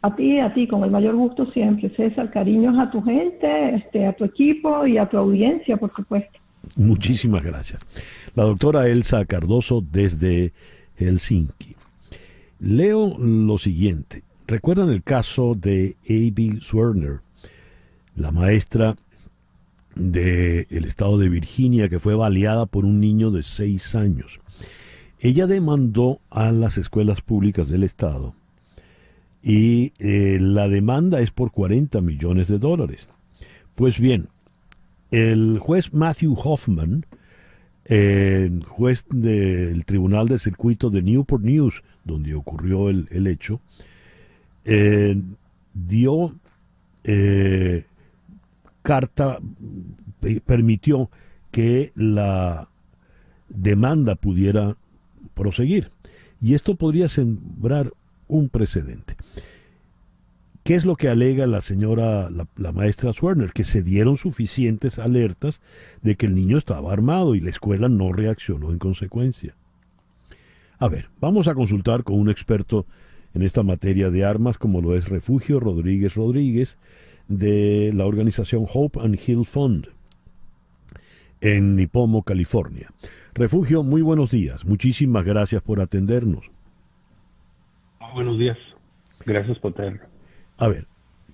A ti, con el mayor gusto siempre, César. Cariños a tu gente, a tu equipo y a tu audiencia, por supuesto. Muchísimas gracias. La doctora Elsa Cardoso desde Helsinki. Leo lo siguiente. ¿Recuerdan el caso de Abby Swerner, la maestra del estado de Virginia que fue baleada por un niño de 6 años? Ella demandó a las escuelas públicas del estado y la demanda es por $40 millones. Pues bien, el juez Matthew Hoffman, juez del Tribunal de Circuito de Newport News, donde ocurrió el hecho, dio permitió que la demanda pudiera proseguir. Y esto podría sembrar un precedente. ¿Qué es lo que alega la señora, la maestra Swerner? Que se dieron suficientes alertas de que el niño estaba armado y la escuela no reaccionó en consecuencia. A ver, vamos a consultar con un experto en esta materia de armas, como lo es Refugio Rodríguez Rodríguez, de la organización Hope and Heal Fund, en Nipomo, California. Refugio, muy buenos días. Muchísimas gracias por atendernos. Buenos días. Gracias por tenerlo. A ver,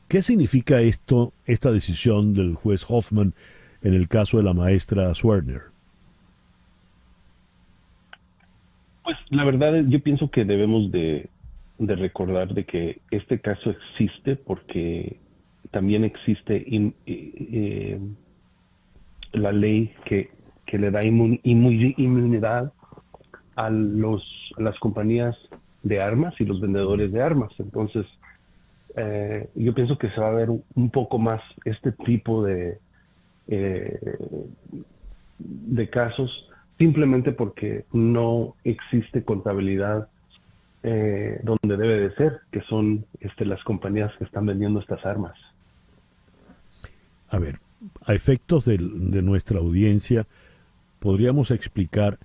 ¿qué significa esta decisión del juez Hoffman en el caso de la maestra Swerner? Pues la verdad yo pienso que debemos de recordar de que este caso existe porque también existe la ley que le da inmunidad a las compañías de armas y los vendedores de armas. Entonces, yo pienso que se va a ver un poco más este tipo de de casos simplemente porque no existe contabilidad donde debe de ser, que son las compañías que están vendiendo estas armas. A ver, a efectos de nuestra audiencia, podríamos explicar,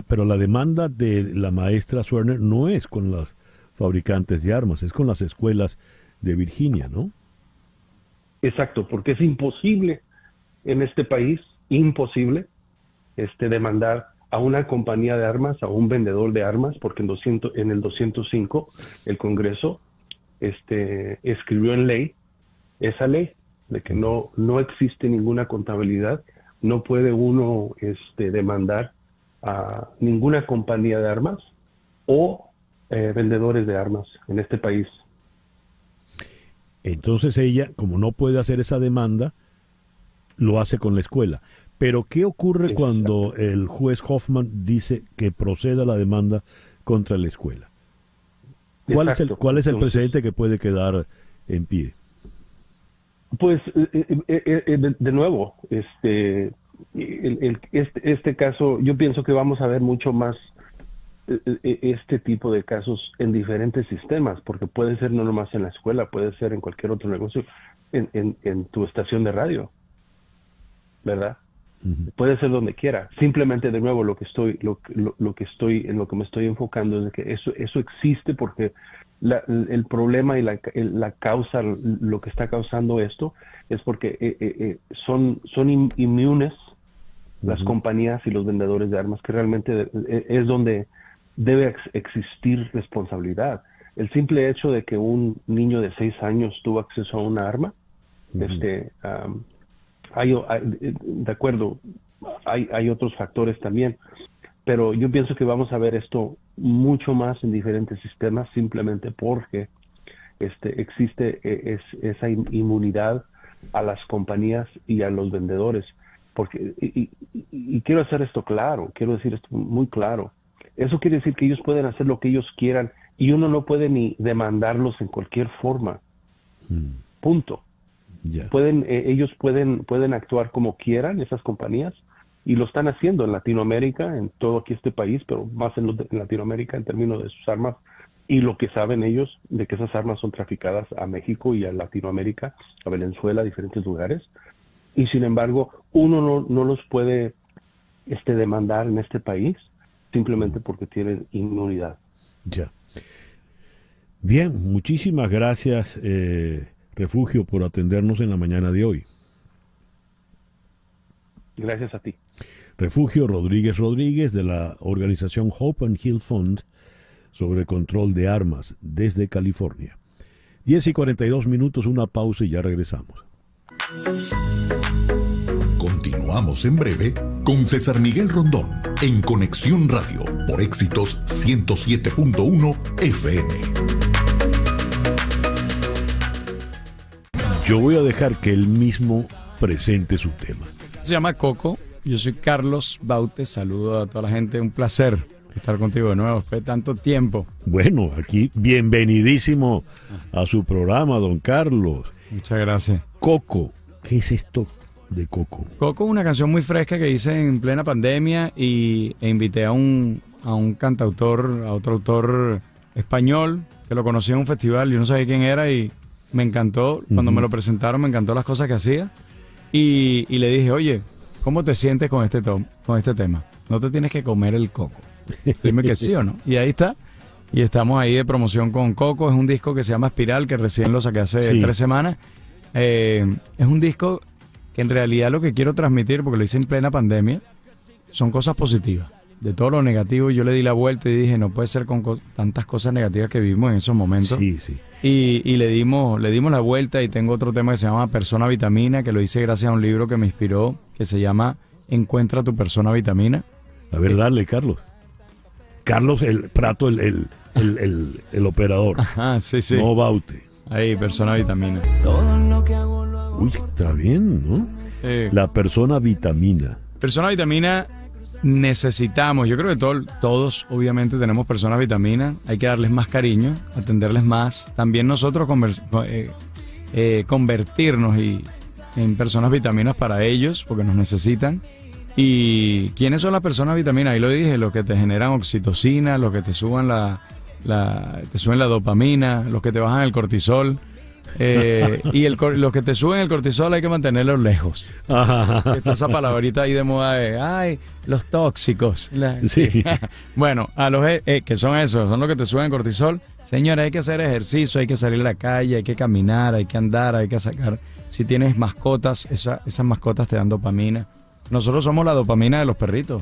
pero la demanda de la maestra Swerner no es con los fabricantes de armas, es con las escuelas de Virginia, ¿no? Exacto, porque es imposible en este país, imposible, demandar a una compañía de armas, a un vendedor de armas, porque en el 205 el Congreso escribió en ley, esa ley, de que no existe ninguna contabilidad, no puede uno demandar a ninguna compañía de armas o vendedores de armas en este país. Entonces ella, como no puede hacer esa demanda, lo hace con la escuela. Pero ¿qué ocurre cuando el juez Hoffman dice que proceda la demanda contra la escuela? ¿Cuál es el precedente que puede quedar en pie? Pues, de nuevo, este caso, yo pienso que vamos a ver mucho más este tipo de casos en diferentes sistemas, porque puede ser no nomás en la escuela, puede ser en cualquier otro negocio, en tu estación de radio, ¿verdad? Uh-huh. Puede ser donde quiera. Simplemente, de nuevo, lo que me estoy enfocando es que eso existe porque el problema y la causa, lo que está causando esto, es porque son inmunes las compañías y los vendedores de armas, que realmente es donde debe existir responsabilidad. El simple hecho de que un niño de 6 años tuvo acceso a una arma, de acuerdo, hay otros factores también, pero yo pienso que vamos a ver esto mucho más en diferentes sistemas, simplemente porque existe esa inmunidad a las compañías y a los vendedores. Porque, y quiero hacer esto claro, quiero decir esto muy claro. Eso quiere decir que ellos pueden hacer lo que ellos quieran y uno no puede ni demandarlos en cualquier forma. Punto. Yeah. Ellos pueden actuar como quieran, esas compañías, y lo están haciendo en Latinoamérica, en todo aquí este país, pero más en Latinoamérica en términos de sus armas y lo que saben ellos de que esas armas son traficadas a México y a Latinoamérica, a Venezuela, a diferentes lugares. Y sin embargo, uno no los puede demandar en este país simplemente porque tienen inmunidad. Ya. Bien, muchísimas gracias, Refugio, por atendernos en la mañana de hoy. Gracias a ti. Refugio Rodríguez de la organización Hope and Heal Fund sobre control de armas desde California. 10:42, una pausa y ya regresamos. Continuamos en breve con César Miguel Rondón en Conexión Radio por Éxitos 107.1 FM. Yo voy a dejar que él mismo presente su tema. Se llama Coco. Yo soy Carlos Baute. Saludo a toda la gente. Un placer estar contigo de nuevo después de tanto tiempo. Bueno, aquí bienvenidísimo a su programa, don Carlos. Muchas gracias. Coco, ¿qué es esto de Coco? Coco es una canción muy fresca que hice en plena pandemia e invité a un cantautor, a otro autor español que lo conocí en un festival. Yo no sabía quién era y me encantó. Cuando me lo presentaron, me encantó las cosas que hacía. Y le dije, oye, ¿cómo te sientes con este tema? No te tienes que comer el coco. Dime que sí o no. Y ahí está. Y estamos ahí de promoción con Coco. Es un disco que se llama Espiral, que recién lo saqué hace 3 semanas. Es un disco que en realidad lo que quiero transmitir, porque lo hice en plena pandemia, son cosas positivas. De todo lo negativo yo le di la vuelta y dije, no puede ser con tantas cosas negativas que vivimos en esos momentos. Sí, sí. Y le dimos la vuelta y tengo otro tema que se llama Persona Vitamina, que lo hice gracias a un libro que me inspiró, que se llama Encuentra tu persona vitamina. A ver, dale, Carlos. Carlos el Prato, el operador. Ajá, sí, sí. No Baute. Ahí, Persona Vitamina. Uy, está bien, ¿no? Sí. La persona vitamina. Persona Vitamina necesitamos, yo creo que todos obviamente tenemos personas vitamina, hay que darles más cariño, atenderles más, también nosotros convertirnos y en personas vitaminas para ellos, porque nos necesitan. ¿Y quiénes son las personas vitaminas? Ahí lo dije, los que te generan oxitocina, los que te suben te suben la dopamina, los que te bajan el cortisol. Los que te suben el cortisol hay que mantenerlos lejos. Está esa palabrita ahí de moda de, ay, los tóxicos. Sí. Bueno, a los que son esos, son los que te suben el cortisol. Señores, hay que hacer ejercicio, hay que salir a la calle, hay que caminar, hay que andar, hay que sacar. Si tienes mascotas, esas mascotas te dan dopamina. Nosotros somos la dopamina de los perritos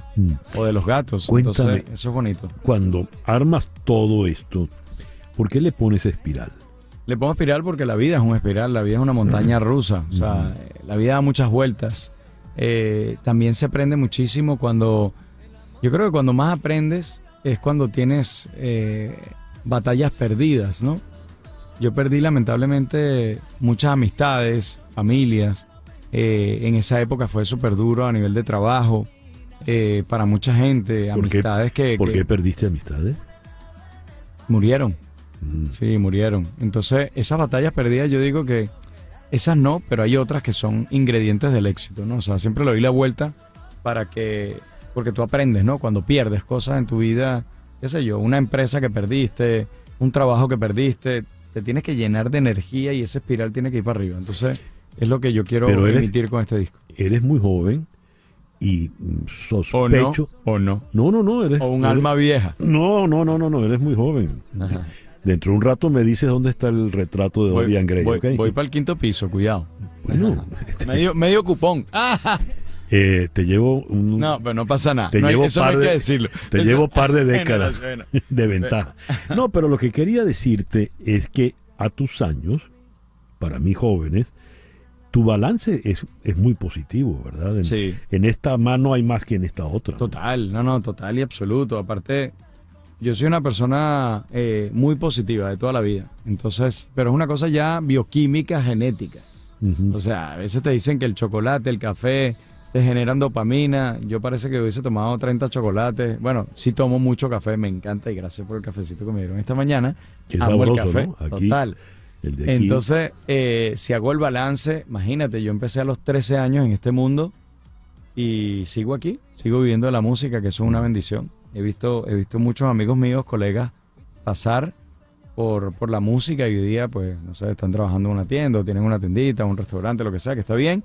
o de los gatos. Cuéntame, entonces, eso es bonito. Cuando armas todo esto, ¿por qué le pones espiral? Le pongo espiral porque la vida es una espiral, la vida es una montaña rusa. O sea, la vida da muchas vueltas. También se aprende muchísimo yo creo que cuando más aprendes es cuando tienes batallas perdidas, ¿no? Yo perdí lamentablemente muchas amistades, familias. En esa época fue súper duro a nivel de trabajo, para mucha gente, amistades ¿Por qué perdiste amistades? Murieron. Sí, murieron. Entonces, esas batallas perdidas, yo digo que esas no, pero hay otras que son ingredientes del éxito, ¿no? O sea, siempre le doy la vuelta porque tú aprendes, ¿no? Cuando pierdes cosas en tu vida, qué sé yo, una empresa que perdiste, un trabajo que perdiste, te tienes que llenar de energía y esa espiral tiene que ir para arriba. Entonces, es lo que yo quiero emitir con este disco. Eres muy joven y sospecho... ¿O no? No, eres... ¿O un alma vieja? No, eres muy joven. Ajá. Dentro de un rato me dices dónde está el retrato de Dorian Gray. Voy para el 5º piso, cuidado. Bueno, medio cupón. Te llevo No, pero no pasa nada. Te llevo par de décadas bueno. de ventaja. No, pero lo que quería decirte es que a tus años, para mí jóvenes, tu balance es muy positivo, ¿verdad? Sí. En esta mano hay más que en esta otra. Total, total y absoluto. Aparte, yo soy una persona muy positiva de toda la vida. Entonces, pero es una cosa ya bioquímica, genética. O sea, a veces te dicen que el chocolate, el café te generan dopamina. Yo parece que hubiese tomado 30 chocolates. Bueno, sí tomo mucho café, me encanta y gracias por el cafecito que me dieron esta mañana. Qué amo sabroso, el café, ¿no? Aquí, total. El de aquí. Entonces, si hago el balance, imagínate, yo empecé a los 13 años en este mundo y sigo aquí, sigo viviendo de la música, que eso es una bendición. He visto muchos amigos míos, colegas, pasar por la música y hoy día, pues, no sé, están trabajando en una tienda, o tienen una tendita, un restaurante, lo que sea, que está bien,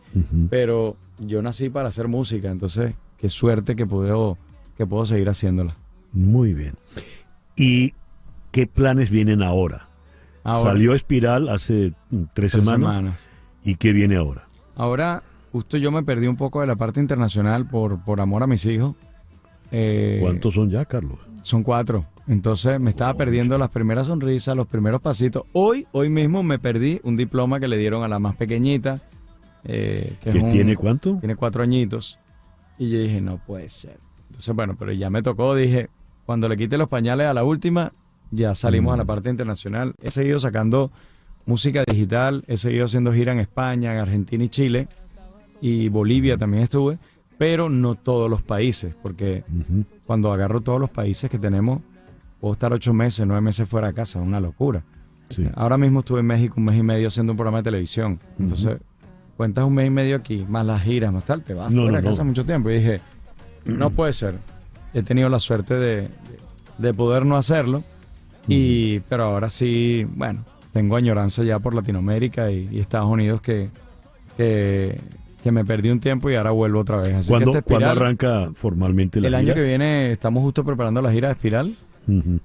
pero yo nací para hacer música, entonces, qué suerte que puedo seguir haciéndola. Muy bien. ¿Y qué planes vienen ahora? Salió Espiral hace 3 semanas. ¿Y qué viene ahora? Ahora, justo yo me perdí un poco de la parte internacional por amor a mis hijos. ¿Cuántos son ya, Carlos? Son 4. Entonces me estaba perdiendo las primeras sonrisas, los primeros pasitos. Hoy mismo me perdí un diploma que le dieron a la más pequeñita. ¿Tiene cuánto? Tiene 4 añitos. Y yo dije, no puede ser. Entonces, bueno, pero ya me tocó, dije, cuando le quite los pañales a la última, ya salimos a la parte internacional. He seguido sacando música digital, he seguido haciendo gira en España, en Argentina y Chile. Y Bolivia también estuve. Pero no todos los países, porque cuando agarro todos los países que tenemos, puedo estar 8 meses, 9 meses fuera de casa, es una locura. Sí. Ahora mismo estuve en México 1 mes y medio haciendo un programa de televisión. Entonces, cuentas 1 mes y medio aquí, más las giras, más tal, te vas fuera de casa mucho tiempo. Y dije, no puede ser. He tenido la suerte de poder no hacerlo, pero ahora sí, bueno, tengo añoranza ya por Latinoamérica y Estados Unidos que me perdí un tiempo y ahora vuelvo otra vez. Así ¿Cuándo, que Espiral, ¿cuándo arranca formalmente la gira? El año que viene estamos justo preparando la gira de Espiral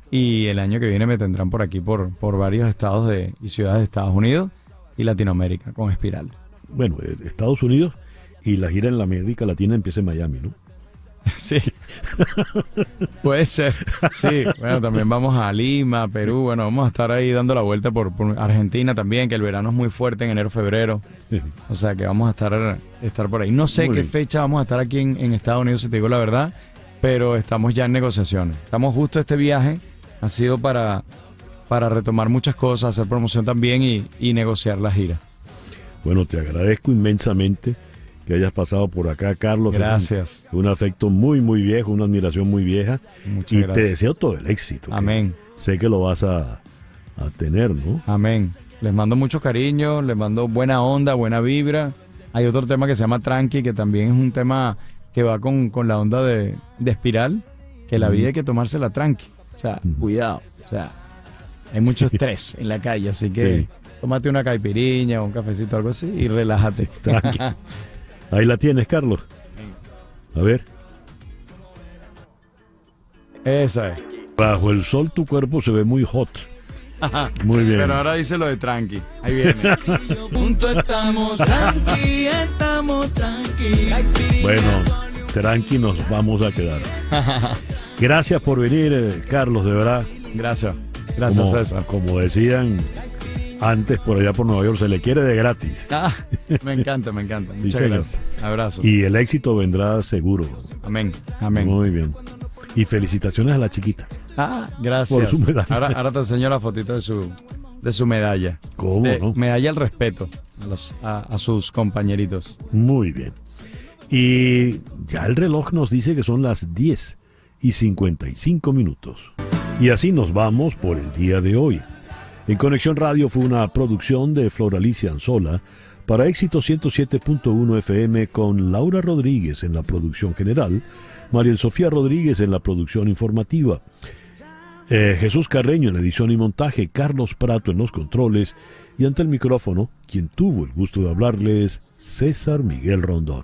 y el año que viene me tendrán por aquí por varios estados y ciudades de Estados Unidos y Latinoamérica con Espiral. Bueno, Estados Unidos y la gira en la América Latina empieza en Miami, ¿no? Sí, puede ser. Sí, bueno, también vamos a Lima, Perú. Bueno, vamos a estar ahí dando la vuelta por Argentina también, que el verano es muy fuerte en enero, febrero. O sea que vamos a estar por ahí. No sé qué fecha vamos a estar aquí en Estados Unidos, si te digo la verdad, pero estamos ya en negociaciones. Estamos justo este viaje, ha sido para retomar muchas cosas, hacer promoción también y negociar la gira. Bueno, te agradezco inmensamente que hayas pasado por acá, Carlos. Gracias. Un afecto muy, muy viejo, una admiración muy vieja. Muchas gracias. Te deseo todo el éxito. Amén. Sé que lo vas a tener, ¿no? Amén. Les mando mucho cariño, les mando buena onda, buena vibra Hay otro tema que se llama Tranqui, que también es un tema que va con la onda de espiral, que la vida hay que tomársela tranqui. O sea, cuidado. O sea, hay mucho estrés en la calle, así que tómate una caipiriña o un cafecito, algo así, y relájate. Tranqui. Ahí la tienes, Carlos. A ver. Esa es. Bajo el sol tu cuerpo se ve muy hot. Muy bien. Pero ahora dice lo de tranqui. Ahí viene. Estamos tranqui. Bueno, tranqui nos vamos a quedar. Gracias por venir, Carlos, de verdad. Gracias. Gracias, César. Como decían antes por allá por Nueva York, se le quiere de gratis. Me encanta, me encanta. Sí, Muchas señor. gracias. Abrazos. Y el éxito vendrá seguro. Amén. Amén. Muy bien. Y felicitaciones a la chiquita. Gracias. Por su medalla. Ahora te enseño la fotito de su medalla. ¿Cómo no? Medalla al respeto a sus compañeritos. Muy bien. Y ya el reloj nos dice que son las 10:55. Y así nos vamos por el día de hoy. En Conexión Radio fue una producción de Flor Alicia Anzola para Éxito 107.1 FM con Laura Rodríguez en la producción general, Mariel Sofía Rodríguez en la producción informativa, Jesús Carreño en edición y montaje, Carlos Prato en los controles y ante el micrófono, quien tuvo el gusto de hablarles, César Miguel Rondón.